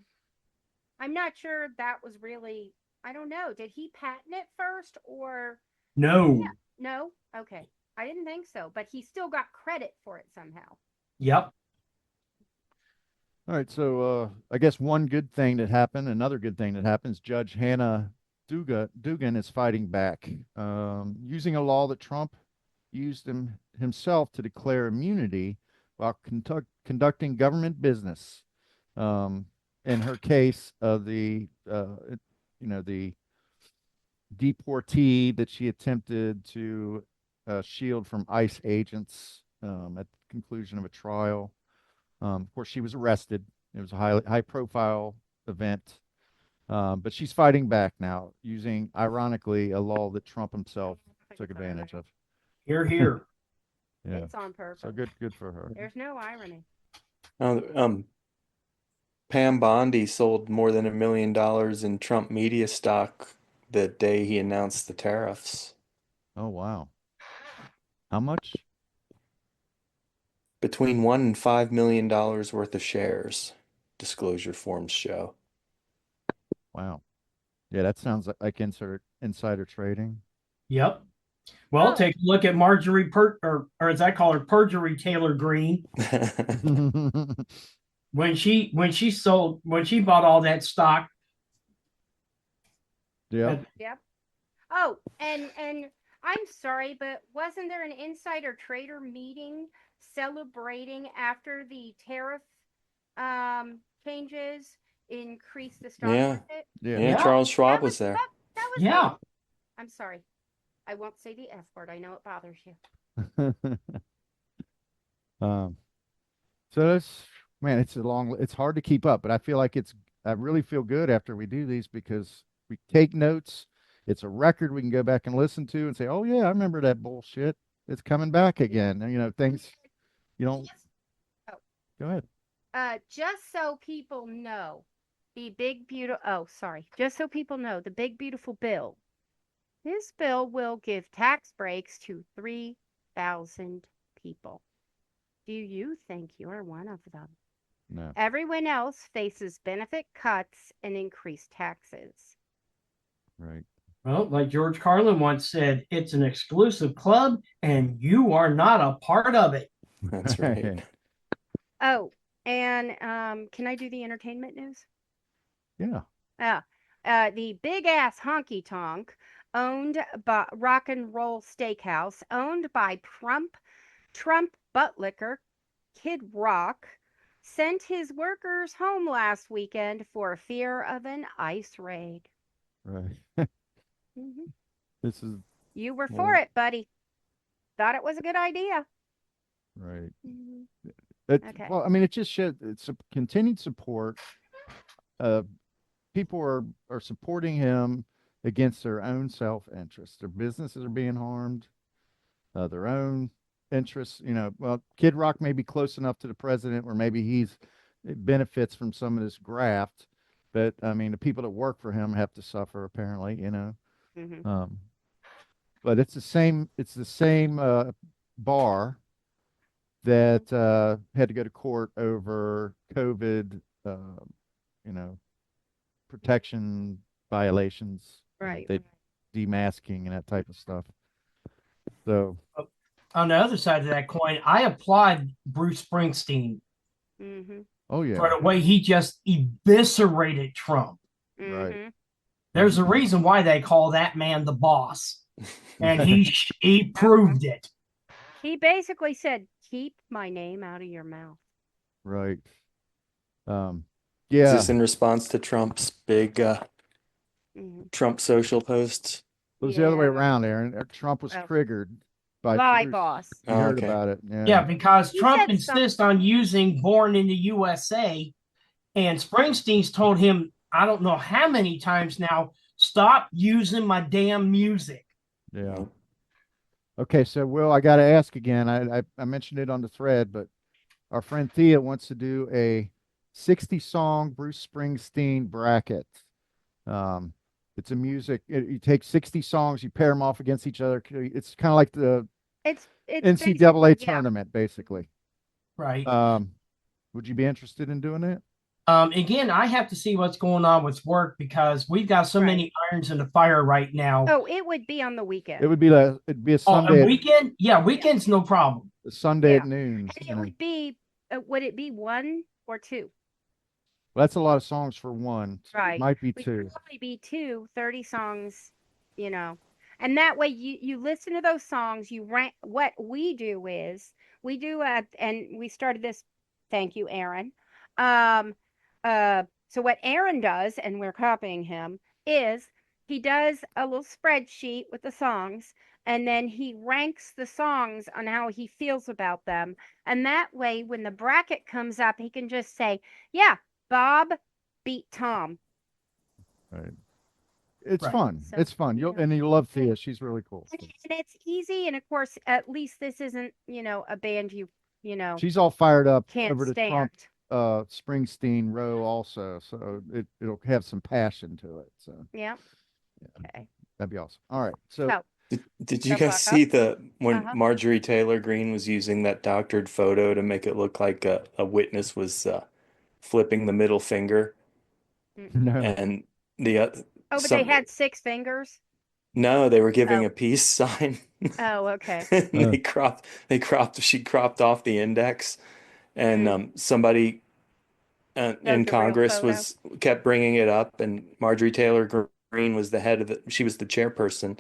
I'm not sure that was really, I don't know. Did he patent it first or? No. Yeah. No? Okay. I didn't think so, but he still got credit for it somehow. Yep. All right, so I guess one good thing that happened, another good thing that happens, Judge Hannah Dugan is fighting back, using a law that Trump used himself to declare immunity while conducting government business. In her case of the deportee that she attempted to shield from ICE agents at the conclusion of a trial. Of course, she was arrested. It was a high profile event. But she's fighting back now using, ironically, a law that Trump himself took advantage of. Here. Yeah. It's on purpose. So good for her. There's no irony. Pam Bondi sold more than $1 million in Trump media stock the day he announced the tariffs. Oh, wow. How much? Between $1 and $5 million worth of shares, disclosure forms show. Wow. Yeah, that sounds like insider trading. Yep. Well, Oh. take a look at Marjorie or as I call her, Perjury Taylor Greene. When she bought all that stock. Yeah. Yep. Oh, and I'm sorry, but wasn't there an insider trader meeting celebrating after the tariff changes increased the stock Yeah. market? Yeah. Yeah, Charles Schwab was there. That was Yeah. it. I'm sorry. I won't say the F word. I know it bothers you. So that's, man, it's hard to keep up, but I feel like I really feel good after we do these because we take notes. It's a record we can go back and listen to and say, oh yeah, I remember that bullshit. It's coming back again. And things you don't. Oh. Go ahead. Just so people know, just so people know, the big beautiful bill. This bill will give tax breaks to 3,000 people. Do you think you're one of them? No. Everyone else faces benefit cuts and increased taxes. Right. Well, like George Carlin once said, it's an exclusive club and you are not a part of it. That's right. Oh, and can I do the entertainment news? Yeah. The big ass honky tonk owned by Rock and Roll Steakhouse, owned by Trump buttlicker Kid Rock, sent his workers home last weekend for fear of an ICE raid. Right. Mhm. This is You were for it, buddy. Thought it was a good idea. right. Mhm. Okay. Well, I mean, it just shows it's a continued support. People are supporting him against their own self-interest. Their businesses are being harmed, their own interests. Well, Kid Rock may be close enough to the president where maybe it benefits from some of this graft, but I mean, the people that work for him have to suffer apparently. Mhm. But it's the same. It's the same bar that had to go to court over COVID. You know, protection violations, Right. demasking and that type of stuff. So On the other side of that coin, I applaud Bruce Springsteen Mhm. oh yeah, for the way he just eviscerated Trump. right. Mhm. There's a reason why they call that man the boss, and he proved it. He basically said, "Keep my name out of your mouth." Right. Is Yeah. this in response to Trump's big Mhm. Trump social posts? It was the other way Yeah. around, Aaron. Trump was Oh. triggered by Bye, Bruce. boss. You Oh, heard okay. about it. Yeah, because He Trump said insists something. on using Born in the USA, and Springsteen's told him, I don't know how many times now, stop using my damn music. Yeah. Yep. Okay, so Will, I got to ask again. I mentioned it on the thread, but our friend Thea wants to do a 60 song Bruce Springsteen bracket. It's a music. You take 60 songs, you pair them off against each other. It's kind of like the It's NCAA basically, yeah. tournament, basically. Right. Would you be interested in doing that? Again, I have to see what's going on with work because we've got so Right. many irons in the fire right now. Oh, it would be on the weekend. It would be like it'd be a Oh, Sunday. a weekend? Yeah, weekends, no problem. A Sunday Yeah. at noon. And it would be, would it be 1 or 2? Well, that's a lot of songs for one. So Right. It might be We two. could probably be 30 songs, you know. And that way you listen to those songs, you rank. What we do is we do and we started this, thank you, Aaron. So what Aaron does, and we're copying him, is he does a little spreadsheet with the songs, and then he ranks the songs on how he feels about them. And that way, when the bracket comes up, he can just say, yeah, Bob beat Tom. Right. It's Right. fun. So, It's fun. yeah. And you'll love Thea. She's really cool. And it's easy. And of course, at least this isn't, a band you know, She's all fired up can't over the stand. Trump Springsteen row also. So it'll have some passion to it. So Yeah. Yeah. Okay. that'd be awesome. All right. So So, Did you So, guys see when Uh-huh. Marjorie Taylor Greene was using that doctored photo to make it look like a witness was flipping the middle finger, no. and the oh, but they some had 6 fingers. no, they were giving Oh. a peace sign. Oh, okay. And she cropped off the index, and somebody That's in a real Congress photo. kept bringing it up, and Marjorie Taylor Greene was the head of she was the chairperson.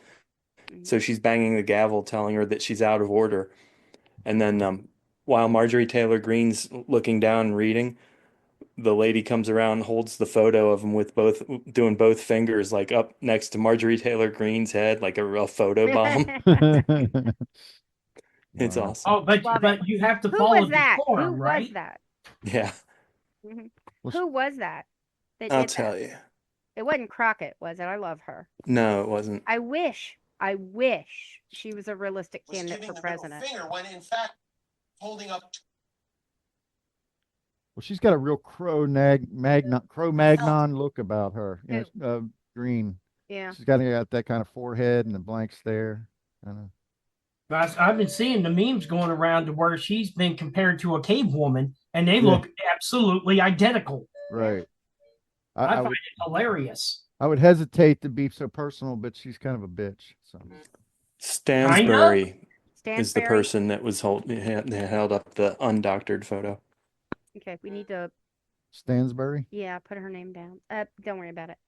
So she's banging the gavel, telling her that she's out of order. And then while Marjorie Taylor Greene's looking down and reading, the lady comes around, holds the photo of him with doing both fingers, like up next to Marjorie Taylor Greene's head, like a real photo bomb. It's Wow. awesome. Oh, but Love it. you have to Who follow was that? Who decorum, was right? that? Yeah, Mhm. Well, Who was that I'll did tell that? you. It wasn't Crockett, was it? I love her. No, it wasn't. I wish she was a realistic candidate for president. Finger when in fact holding up. Well, she's got a real Cro-Magnon look about her. Green. Yeah. She's got that kind of forehead and the blank stare. I've been seeing the memes going around to where she's been compared to a cave woman, and they Yeah. look absolutely identical. Right. I find it hilarious. I would hesitate to be so personal, but she's kind of a bitch. So Stansbury is the Stansberry. person that was held up the undoctored photo. Okay, we need to Stansbury. put her name down. Don't worry about it.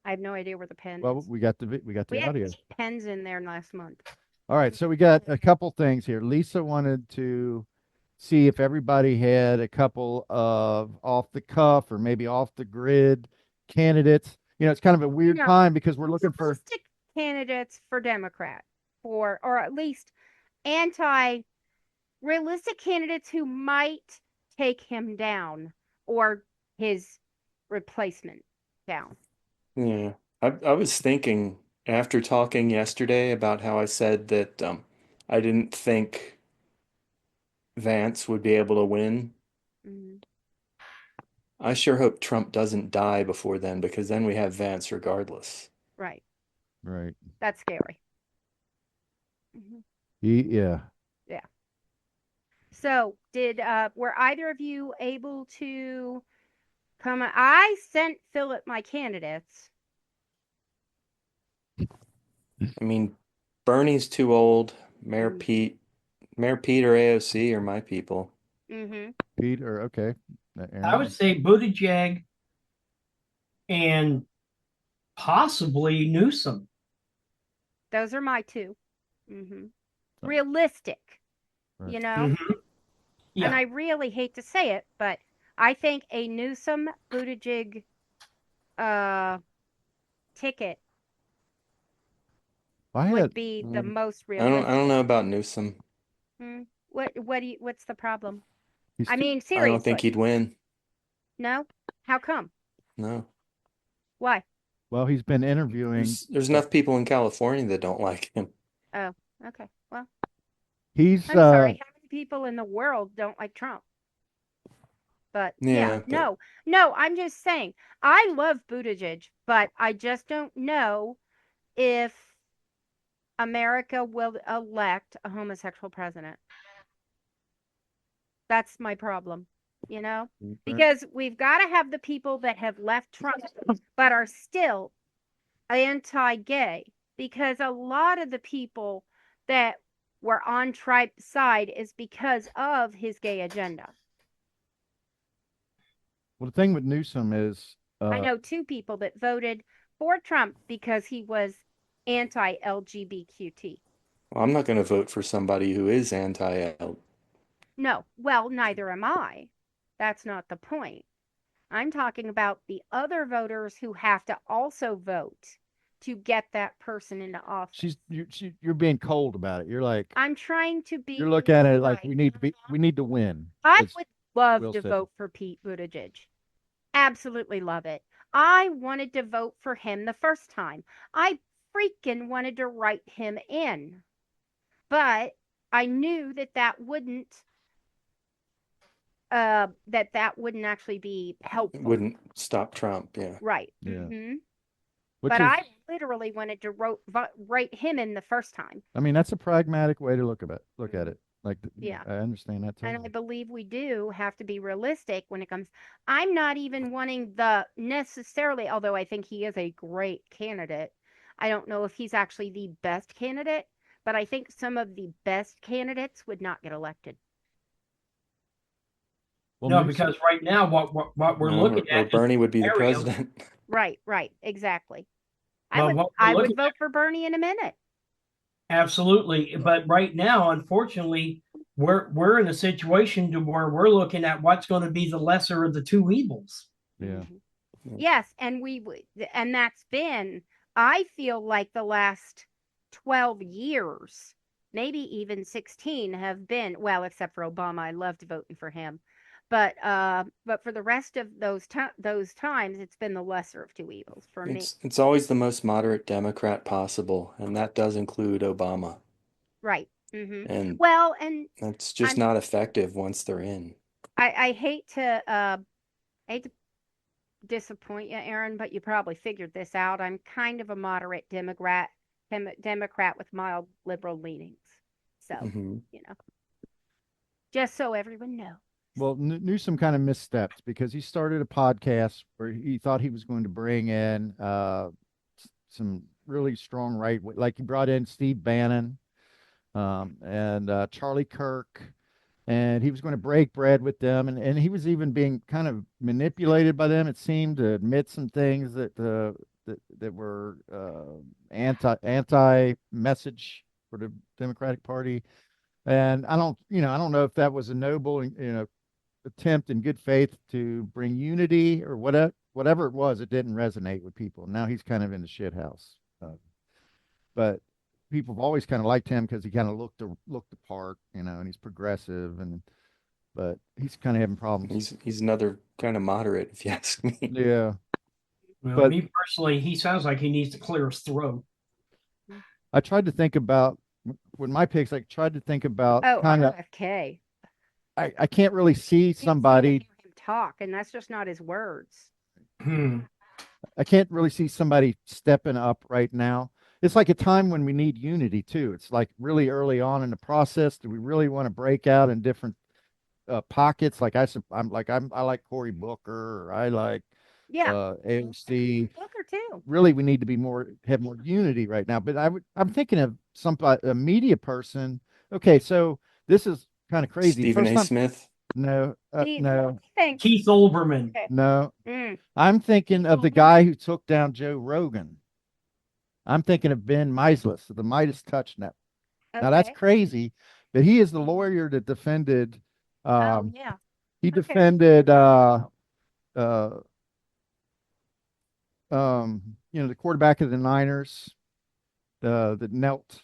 I have no idea where the pen Well, is. we got the We audio. had pens in there last month. All right, so we got a couple things here. Lisa wanted to see if everybody had a couple of off the cuff or maybe off the grid candidates. It's kind of a weird time because we're looking for realistic candidates for Democrat, or at least realistic candidates who might take him down or his replacement down. Yeah, I was thinking after talking yesterday about how I said that I didn't think Vance would be able to win. Mhm. I sure hope Trump doesn't die before then, because then we have Vance regardless. Right. right. That's scary. Mhm. Yeah. So, were either of you able to come? I sent Philip my candidates. I mean, Bernie's too old. Mayor Pete or AOC are my people. Mm-hmm. Pete or okay. I would say Buttigieg and possibly Newsom. Those are my two. Mm-hmm. Oh. Realistic, Right. Mhm. Yeah. And I really hate to say it, but I think a Newsom Buttigieg ticket would be the most I realistic. don't know about Newsom. What's the problem? He's I mean, I seriously. don't think he'd win. No? How come? No. Why? Well, he's been interviewing. There's enough people in California that don't like him. Oh, okay. Well, He's I'm sorry. How many people in the world don't like Trump? But Yeah, but no, I'm just saying, I love Buttigieg, but I just don't know if America will elect a homosexual president. That's my problem, you know? Because we've got to have the people that have left Trump but are still anti-gay, because a lot of the people that were on Trump's side is because of his gay agenda. Well, the thing with Newsom is, I know two people that voted for Trump because he was anti-LGBTQ. I'm not going to vote for somebody who is anti-L. No, well, neither am I. That's not the point. I'm talking about the other voters who have to also vote to get that person into office. you're being cold about it. You're like, I'm trying to be you're looking at it like right. we need to win. I as would love Will to said. vote for Pete Buttigieg. Absolutely love it. I wanted to vote for him the first time. I freaking wanted to write him in. But I knew that that wouldn't actually be It helpful. wouldn't stop Trump. Yeah. Right. Yeah. hmm Which But is, I literally wanted to write him in the first time. I mean, that's a pragmatic way to look at it. Like, Yeah. I understand that And I totally. believe we do have to be realistic when it comes. I'm not even wanting the necessarily, although I think he is a great candidate. I don't know if he's actually the best candidate, but I think some of the best candidates would not get elected. Well, No, Newsom- because right now what we're No, looking or at is Bernie would be the scenario. president. Right, exactly. Well, what we're I would looking vote for Bernie in a minute. Absolutely, but right now, unfortunately, we're in a situation to where we're looking at what's going to be the lesser of the two evils. Yeah. Yes, and and that's been, I feel like the last 12 years, maybe even 16 have been, well, except for Obama, I loved voting for him. But for the rest of those times, it's been the lesser of two evils for me. It's always the most moderate Democrat possible, and that does include Obama. Right. And Well, and that's just I'm, not effective once they're in. I hate to disappoint you, Aaron, but you probably figured this out. I'm kind of a moderate Democrat with mild liberal leanings. So, Mhm. just so everyone knows. Well, Newsom kind of misstepped because he started a podcast where he thought he was going to bring in some really strong like he brought in Steve Bannon and Charlie Kirk, and he was going to break bread with them, and he was even being kind of manipulated by them. It seemed to admit some things that were anti message for the Democratic Party, and I don't know if that was a noble attempt in good faith to bring unity or whatever it was. It didn't resonate with people. Now he's kind of in the shit house. But people have always kind of liked him because he kind of looked the part, and he's progressive, but he's kind of having problems. He's another kind of moderate, if you ask me. Yeah. Well, But me personally, he sounds like he needs to clear his throat. I tried to think about with my picks. I tried to think about Oh, kind of. RFK. I can't really see somebody. Hear him talk, and that's just not his words. I can't really see somebody stepping up right now. It's like a time when we need unity too. It's like really early on in the process. Do we really want to break out in different pockets? Like I like Cory Booker, or I like Yeah, AOC. Booker too. Really, we need to have more unity right now. But I'm thinking of a media person. Okay, so this is kind of crazy. Stephen First A. time, Smith. no, no, Thanks. Keith Olbermann. Okay. no. Mm. I'm thinking of the guy who took down Joe Rogan. I'm thinking of Ben Meiselas, the Midas Touch Network. Now that's Okay. crazy, but he is the lawyer that defended. Oh yeah. He Okay. defended the quarterback of the Niners, that knelt.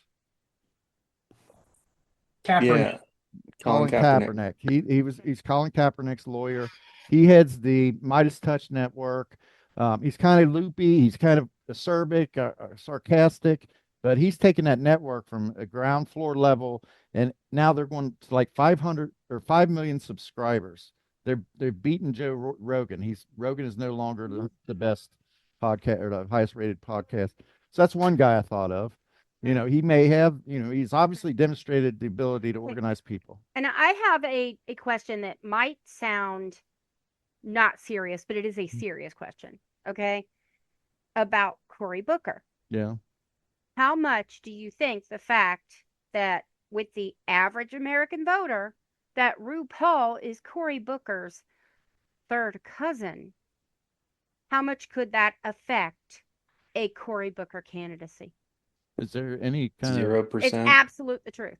Kaepernick. Yeah. Colin Kaepernick. He's Colin Kaepernick's lawyer. He heads the Midas Touch Network. He's kind of loopy. He's kind of acerbic, sarcastic, but he's taken that network from a ground floor level, and now they're going to like 500 or 5 million subscribers. they're beating Rogan. Rogan is no longer the best podcast or the highest rated podcast. So that's one guy I thought of. He may have, he's obviously demonstrated the ability to organize people. And I have a question that might sound not serious, but it is a serious question. Okay. About Cory Booker. Yeah. How much do you think the fact that with the average American voter, that RuPaul is Cory Booker's third cousin, how much could that affect a Cory Booker candidacy? Is there any kind of 0%? It's absolute the truth.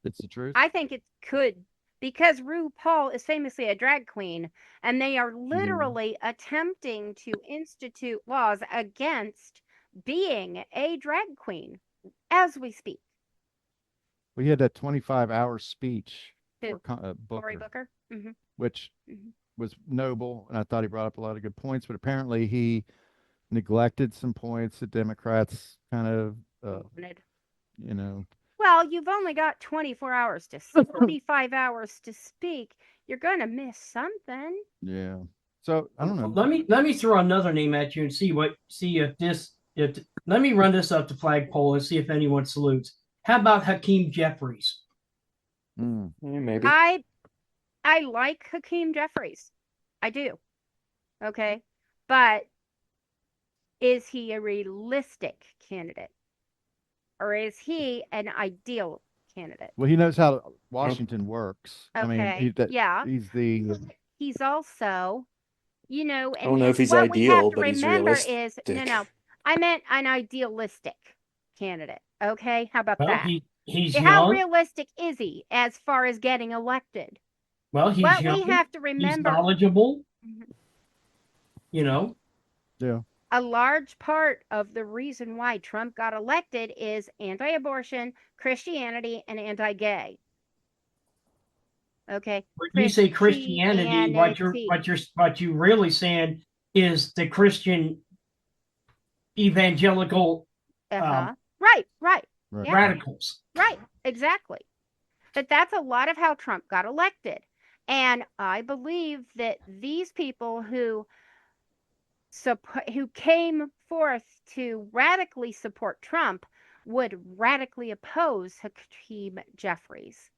It's the truth? I think it could, because RuPaul is famously a drag queen, and they are literally attempting to institute laws against being a drag queen as we speak. We had that 25-hour speech Who? for Cory Booker, Booker. which Mhm. was noble, and I thought he brought up a lot of good points, but apparently he neglected some points that Democrats kind of, Wanted. you know, Well, you've only got 24 hours to 45 hours to speak. You're going to miss something. yeah. So I don't know. Let me throw another name at you and let me run this up the flagpole and see if anyone salutes. How about Hakeem Jeffries? Mm. Yeah, maybe. I like Hakeem Jeffries. I do. Okay. But is he a realistic candidate? Or is he an ideal candidate? Well, he knows how Washington works. I mean, Okay. Yeah. He's also, and I don't know if he's what we have ideal, to but he's remember is realistic. no. I meant an idealistic candidate. Okay. How about Well, that? he's How young. realistic is he as far as getting elected? Well, he's What young. we have to He's remember, knowledgeable. Mhm. Yeah. a large part of the reason why Trump got elected is anti-abortion, Christianity, and anti-gay. Okay. When you say Christianity, what you're really saying is the Christian evangelical Right. Yeah. radicals. Right. Exactly. But that's a lot of how Trump got elected. And I believe that these people who came forth to radically support Trump would radically oppose Hakeem Jeffries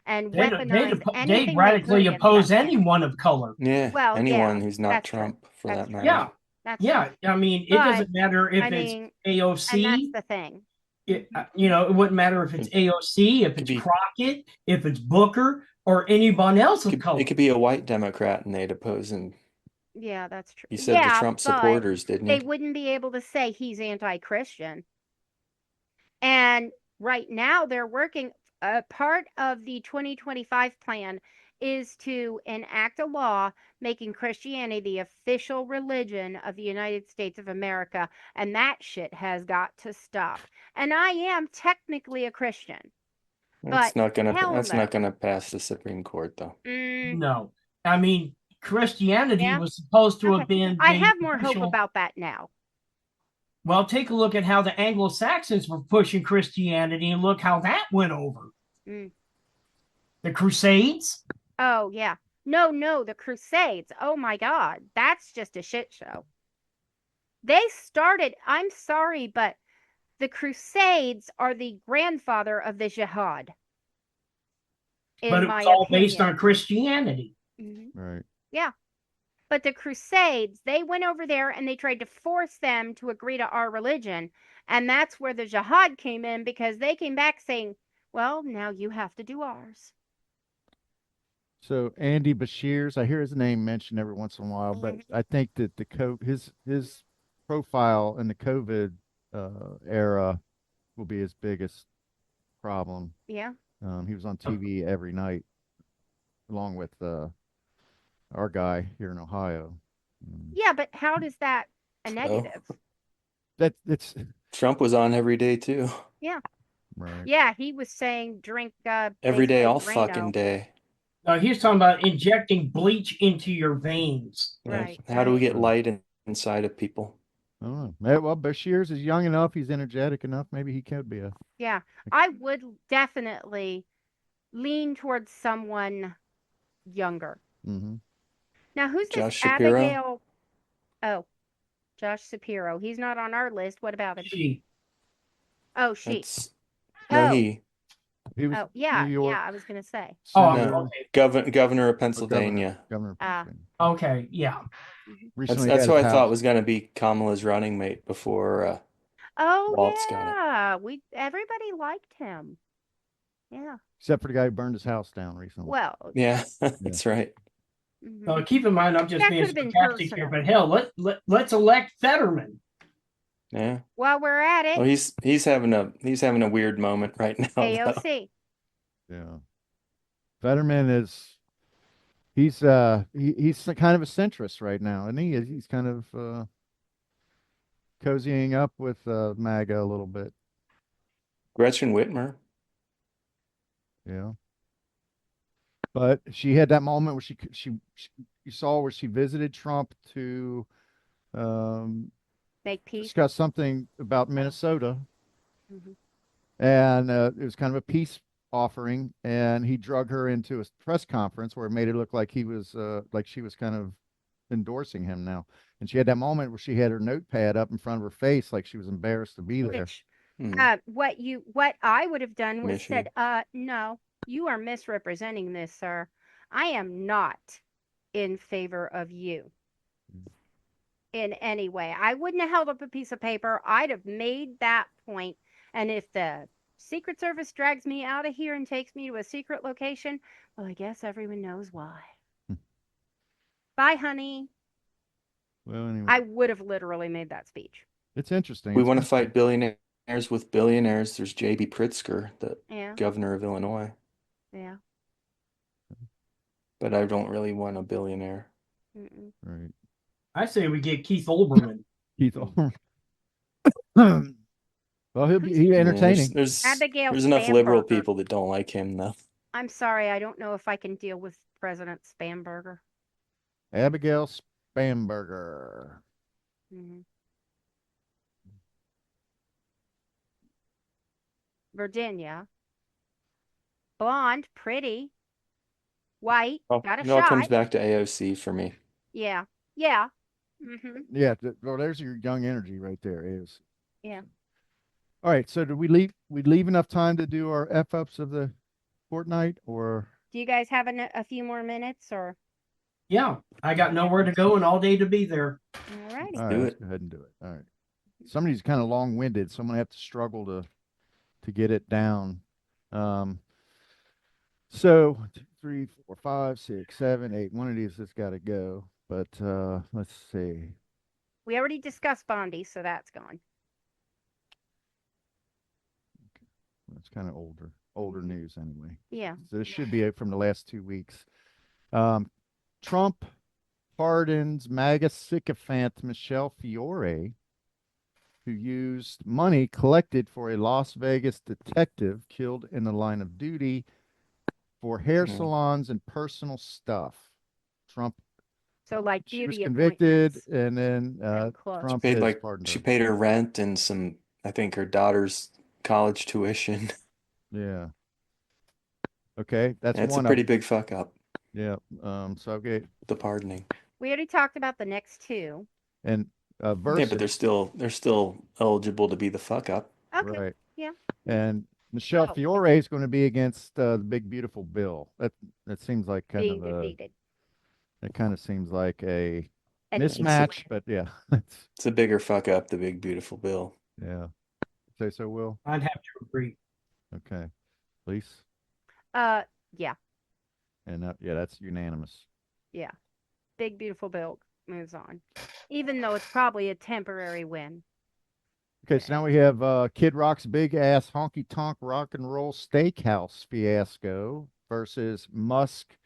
and weaponize anything They'd radically they could oppose against him. anyone of color. Yeah, Well, anyone yeah, who's not that's true. Trump, for That's that true. matter. Yeah. That's Yeah. true. I mean, it But, doesn't matter if it's and AOC. that's the thing. It wouldn't matter if it's AOC, if it's Crockett, if it's Booker, or anyone else of color. It could be a white Democrat and they'd oppose him. Yeah, that's true. He said the Trump supporters, didn't he? They wouldn't be able to say he's anti-Christian. And right now they're working, part of the 2025 plan is to enact a law making Christianity the official religion of the United States of America. And that shit has got to stop. And I am technically a Christian. That's not gonna no. pass the Supreme Court, though. No. I mean, Christianity was supposed to have been. I have more hope about that now. Well, take a look at how the Anglo-Saxons were pushing Christianity and look how that went over. The Crusades? Oh, yeah. No, the Crusades. Oh, my God. That's just a shit show. They started, I'm sorry, but the Crusades are the grandfather of the jihad. But it was all based on Christianity. Right. Yeah. But the Crusades, they went over there and they tried to force them to agree to our religion. And that's where the jihad came in, because they came back saying, well, now you have to do ours. So Andy Bashir's, I hear his name mentioned every once in a while, but I think that his profile in the COVID era will be his biggest problem. Yeah. He was on TV every night, along with our guy here in Ohio. Yeah, but how does that a negative? It's Trump was on every day too. Yeah. Right. Yeah, he was saying drink every day, all fucking day. He's talking about injecting bleach into your veins. Right. How do we get light inside of people? I don't know. Well, Bashir's is young enough. He's energetic enough. Maybe he could be Yeah, I would definitely lean towards someone younger. Now, who's this Josh Shapiro. Abigail? Oh, Josh Shapiro. He's not on our list. What about him? She. Oh, she. That's no Oh, he. He was oh, yeah, New York yeah. I was gonna say. Oh, senator, No, okay. governor of or Pennsylvania. governor of Ah. Pennsylvania. Okay, yeah. Mhm. Recently That's had who his I thought house. was going to be Kamala's running mate before Oh Waltz got it. yeah, everybody liked him. Yeah. Except for the guy who burned his house down recently. Well, Yeah, that's right. mhm. Keep in mind, I'm just That being could have been sarcastic here, personal. but hell, let's elect Fetterman. Yeah. While we're at Well, it, he's having a weird moment right now, though. AOC. Yeah. Fetterman is he's kind of a centrist right now, and he's kind of cozying up with MAGA a little bit. Gretchen Whitmer. Yeah. But she had that moment where you saw where she visited Trump to Make peace. discuss something about Minnesota, Mhm. and it was kind of a peace offering, and he drug her into a press conference where it made it look like he was like she was kind of endorsing him now. And she had that moment where she had her notepad up in front of her face like she was embarrassed to be there. Which, Hmm. what I would have done was Michigan. said, no, you are misrepresenting this, sir. I am not in favor of you in any way. I wouldn't have held up a piece of paper. I'd have made that point. And if the Secret Service drags me out of here and takes me to a secret location, well, I guess everyone knows why. Bye, honey. Well, anyway, I would have literally made that speech. it's interesting. We It's want to kind fight billionaires with billionaires. There's J.B. Pritzker, the Yeah, governor of Illinois, yeah. but I don't really want a billionaire. Mm-mm. right. I say we get Keith Olbermann. Keith Mm. Olbermann. Well, he'll be Who's- he's Yeah, entertaining. Abigail there's enough liberal Spamberger. people that don't like him, though. I'm sorry, I don't know if I can deal with President Spamberger. Abigail Spamberger. Mhm. Virginia. Blonde, pretty, white, Oh, got a it all comes shot. back to AOC for me. Yeah, yeah. Mm-hmm. Yeah, well, there's your young energy right there. Is Yeah. all right. So, do we leave enough time to do our F ups of the fortnight, or Do you guys have a few more minutes or? Yeah, I got nowhere to go and all day to be there. All righty. all right? do Let's it. go ahead and do it. All right. Somebody's kind of long winded, so I'm gonna have to struggle to get it down. So 2, 3, 4, 5, 6, 7, 8. One of these has got to go. But let's see. We already discussed Bondi, so that's gone. It's kind of older news anyway. Yeah. So this should be from the last 2 weeks. Trump pardons MAGA sycophant Michelle Fiore, who used money collected for a Las Vegas detective killed in the line of duty for hair Mhm. salons and personal stuff. Trump, So like she was beauty convicted, appointments and then and clubs. Trump Paid has like pardoned she her. paid her rent and some, I think, her daughter's college tuition. Yeah. Okay, that's It's a one of pretty them. big fuck up, Yeah. So okay, the pardoning. We already talked about the next two. and Yeah, versus but they're still eligible to be the fuck up. Okay. right. Yeah. And Michelle Oh. Fiore is going to be against the big beautiful Bill. That seems like kind Being of a defeated. it kind of seems like a And mismatch, but yeah, it's It's a bigger fuck up, the big beautiful bill. yeah. Say so, Will. I'd have to agree. Okay, Lise, Yeah. and yeah, that's unanimous. Yeah. Big beautiful Bill moves on. Even though it's probably a temporary win. Okay, so now we have Kid Rock's big ass honky tonk rock and roll steakhouse fiasco versus Musk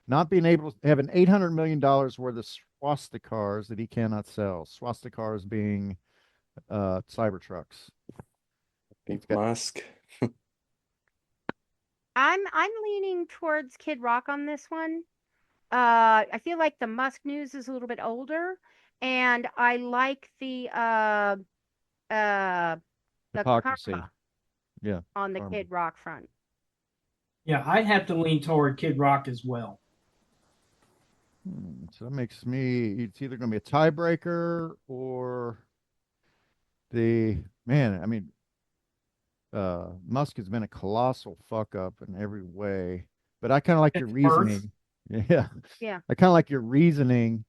not being able to have an $800 million worth of swastikars that he cannot sell. Swastikars being Cybertrucks. He's got Musk. I'm leaning towards Kid Rock on this one. I feel like the Musk news is a little bit older, and I like the hypocrisy. karma Yeah, on the karma. Kid Rock front. Yeah, I'd have to lean toward Kid Rock as well. So that makes me, it's either going to be a tiebreaker or I mean, Musk has been a colossal fuck up in every way, but I kind of like your It's Earth. reasoning. Yeah. Yeah. I kind of like your reasoning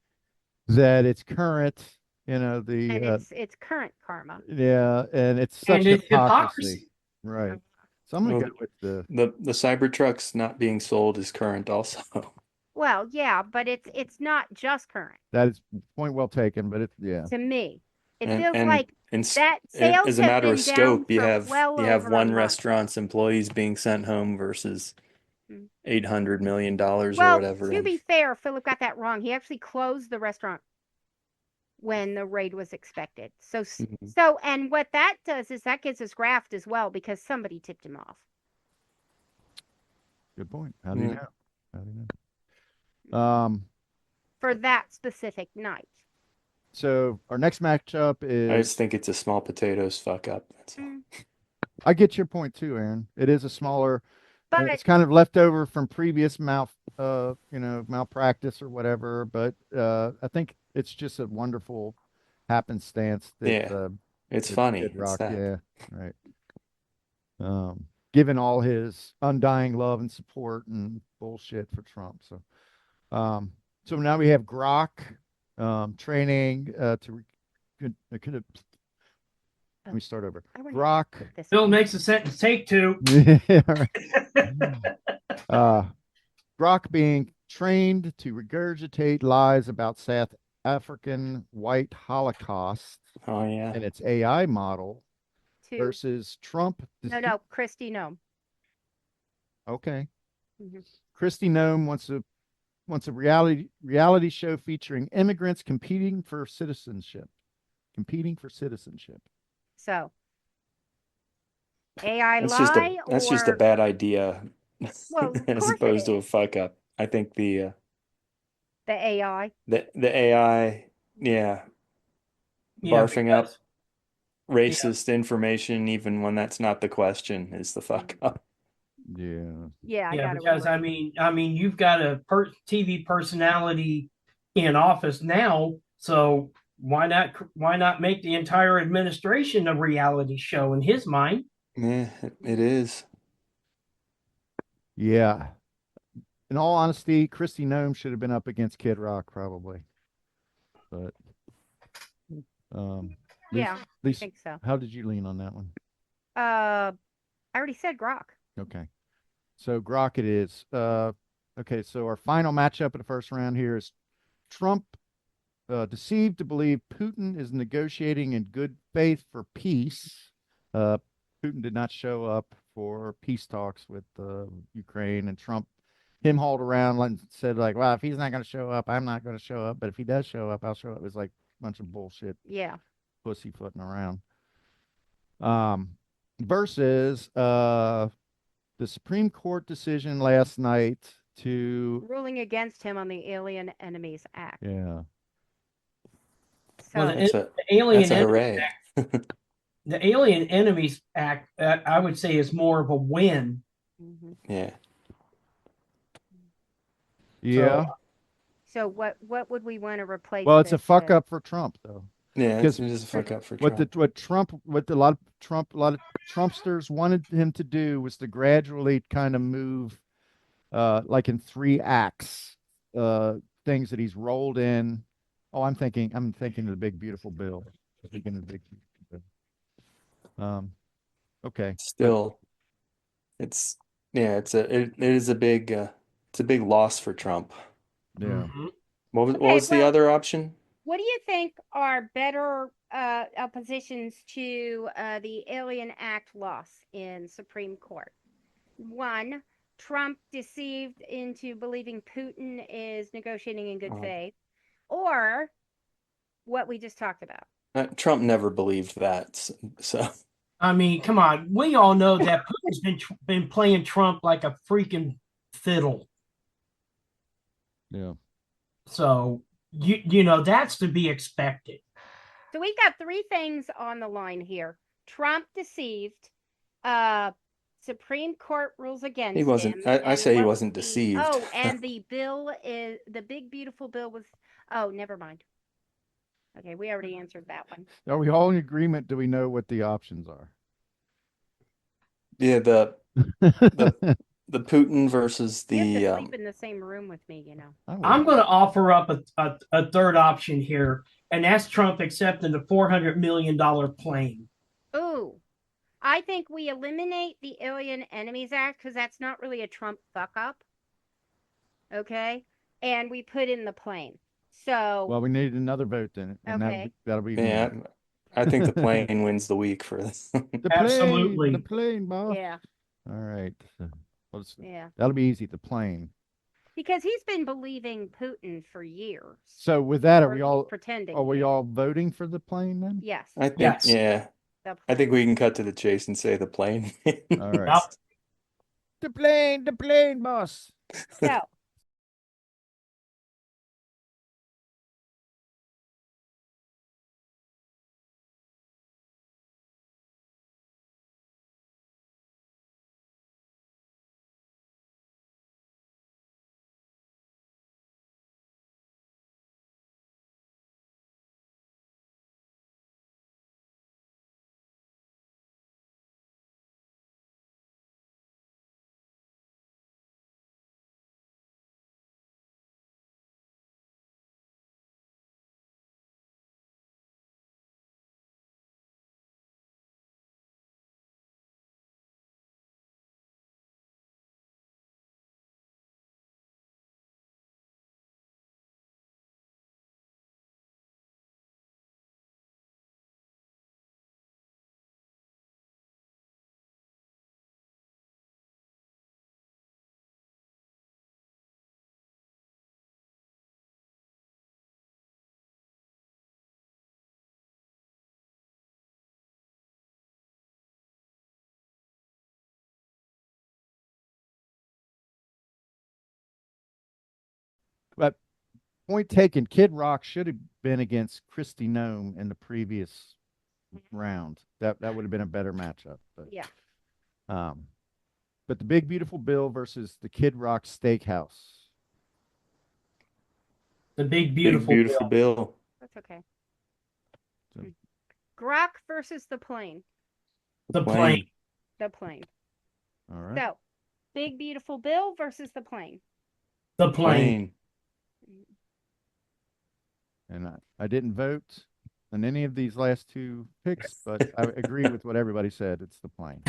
that it's current, And the, it's current karma. yeah, and it's such And it's hypocrisy. hypocrisy. Right. So I'm going to Well, go with the, the Cybertruck's not being sold is current also. Well, yeah, but it's not just current that is point well taken, but it's, yeah. to me. It And feels and like and that sales as a have matter been of down scope, you for have well over a one month. restaurant's employees being sent home versus Mm. $800 million or Well, whatever. to be fair, Philip got that wrong. He actually closed the restaurant when the raid was expected. Mhm. And what that does is that gives us graft as well because somebody tipped him off. Good point. How do you Yeah. know? How do you know? For that specific night. So our next matchup I is, just think it's a small potatoes fuck up. That's all. Mm. I get your point too, Aaron. It is a smaller, But it's kind of left over from previous malpractice or whatever, but I think it's just a wonderful happenstance that Yeah, it's that funny. Kid It's Rock, sad. yeah, right. Given all his undying love and support and bullshit for Trump. So now we have Grok training let me start over. I wanna Grok. put this Bill in. makes a sentence. Take two. Yeah, right. Grok being trained to regurgitate lies about South African white Holocaust Oh yeah. and its AI model Two. versus Trump. No, Christy, no. Okay. Mhm. Christy Nome wants a reality show featuring immigrants competing for citizenship. Competing for citizenship. So AI That's lie just a or bad idea well, of as course it opposed to a is. fuck up. I think The AI. the AI, yeah, Yeah, barfing up because yeah, racist information even when that's not the question is the fuck up. Yeah. Yeah, I yeah, gotta because agree. I mean, you've got a TV personality in office now, so why not make the entire administration a reality show in his mind? Yeah, it is. Yeah. In all honesty, Christy Nome should have been up against Kid Rock probably. But Yeah, I Lisa, think so. how did you lean on that one? I already said Grok. Okay. So Grok it is. Okay, so our final matchup in the first round here is Trump deceived to believe Putin is negotiating in good faith for peace. Putin did not show up for peace talks with Ukraine, and Trump him hauled around and said like, "Well, if he's not going to show up, I'm not going to show up. But if he does show up, I'll show up." It was like a bunch of bullshit, Yeah. pussyfooting around. Versus the Supreme Court decision last night to, Ruling against him on the Alien Enemies Act. yeah, So Well, That's the Alien a Enemies hooray. Act, the Alien Enemies Act, I would say, is more of a win. mhm. Yeah. yeah. So what would we want to replace Well, it's a this fuck with? up for Trump though, Yeah, it's because just a fuck up for what Trump. a lot of Trumpsters wanted him to do was to gradually kind of move, like in three acts, things that he's rolled in. Oh, I'm thinking of the big beautiful bill. I'm thinking of the big beautiful bill. Okay, but Still, it's yeah, it is a big it's a big loss for Trump. yeah, Mhm. What Okay, was the well, other option? what do you think are better oppositions to the Alien Act loss in Supreme Court? One, Trump deceived into believing Putin is negotiating in good faith, or what we just talked about. Trump never believed that. So I mean, come on. We all know that Putin's been playing Trump like a freaking fiddle. yeah. So you know that's to be expected. So we've got three things on the line here. Trump deceived, uh, Supreme Court rules against He wasn't. him. I and say he what wasn't was deceived. Oh, and the bill is the big beautiful bill was. Oh, never mind. Okay, we already answered that one. Are we all in agreement? Do we know what the options are? Yeah, the Putin versus You have the to sleep in the same room with me, you know. I'm going to offer up a third option here, and that's Trump accepting the $400 million plane. Ooh, I think we eliminate the Alien Enemies Act because that's not really a Trump fuck up. Okay, and we put in the plane. So Well, we need another vote then, and Okay. that'll be yeah. me. I think the plane wins the week for this. The Absolutely. the plane, boss. yeah, All right. yeah, That'll be easy. The plane. because he's been believing Putin for years. So with that, Or he's pretending? are we to. all voting for the plane then? Yes. I think, Yes. yeah. The I think we can cut to the chase and say the plane. All right. Yep. The plane, boss. So But point taken, Kid Rock should have been against Christy Nome in the previous round. That would have been a better matchup. But yeah, but the Big Beautiful Bill versus the Kid Rock Steakhouse. The big Big beautiful, beautiful bill. bill. that's okay. So- Grok versus the plane. The plane. The plane. All right. So, Big Beautiful Bill versus the plane. The plane. And I didn't vote on any of these last two picks, but I agree with what everybody said. It's the plane.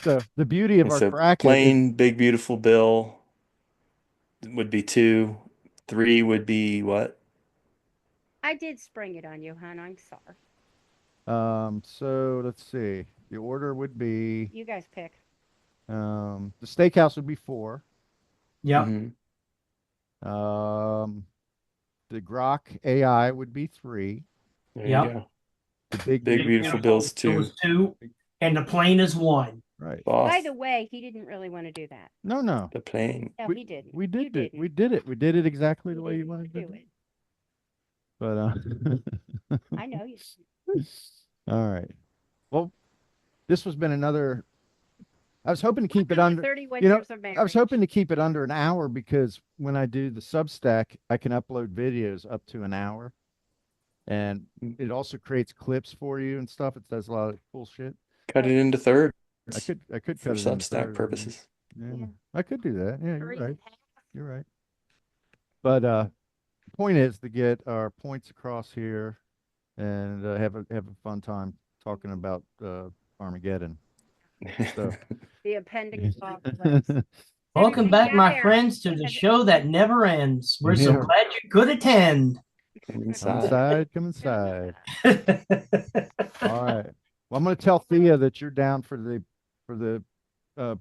So the beauty of And our so bracket plane, big beautiful bill would be 2. 3 would be what? I did spring it on you, hon. I'm sorry. so let's see. The order would be You guys pick. the steakhouse would be 4. Yep. Mhm. The Grok AI would be 3. There Yep. you go. The big Big beautiful bill's It 2. was 2, and the plane is 1. right. Boss. By the way, he didn't really want to do that. No. The plane. No, he didn't. We You did it. didn't. We did it. We did it exactly You the way you didn't wanted to do do it. But I know you. all right. Well, this has been another. I was hoping to keep it Welcome to under. 31 you know, years of marriage. I was hoping to keep it under an hour because when I do the Substack, I can upload videos up to an hour, and it also creates clips for you and stuff. It does a lot of cool shit. Cut it into thirds I could for cut it in Substack thirds. purposes. Yeah, Yeah. I could do that. Yeah, Or you're even right. half. You're right. But the point is to get our points across here and have a fun time talking about Armageddon. So The appendix box lips. Welcome Everybody back, out my there. friends, to the show that never ends. We're so Yeah. glad you could attend. Come come inside. inside, come inside. All right. Well, I'm going to tell Thea that you're down for the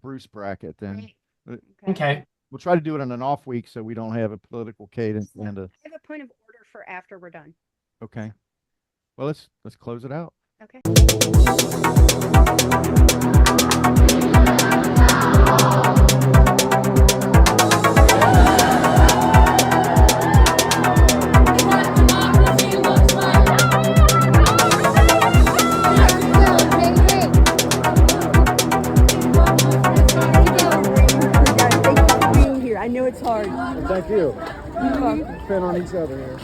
Bruce bracket. Then Great. Okay. we'll try to do it on an off week so we don't have a political cadence and a. I have a point of order for after we're done. Okay. Well, let's close it out. Okay. What democracy looks like. know it's hard. And thank you. You're welcome. Depend on each other here.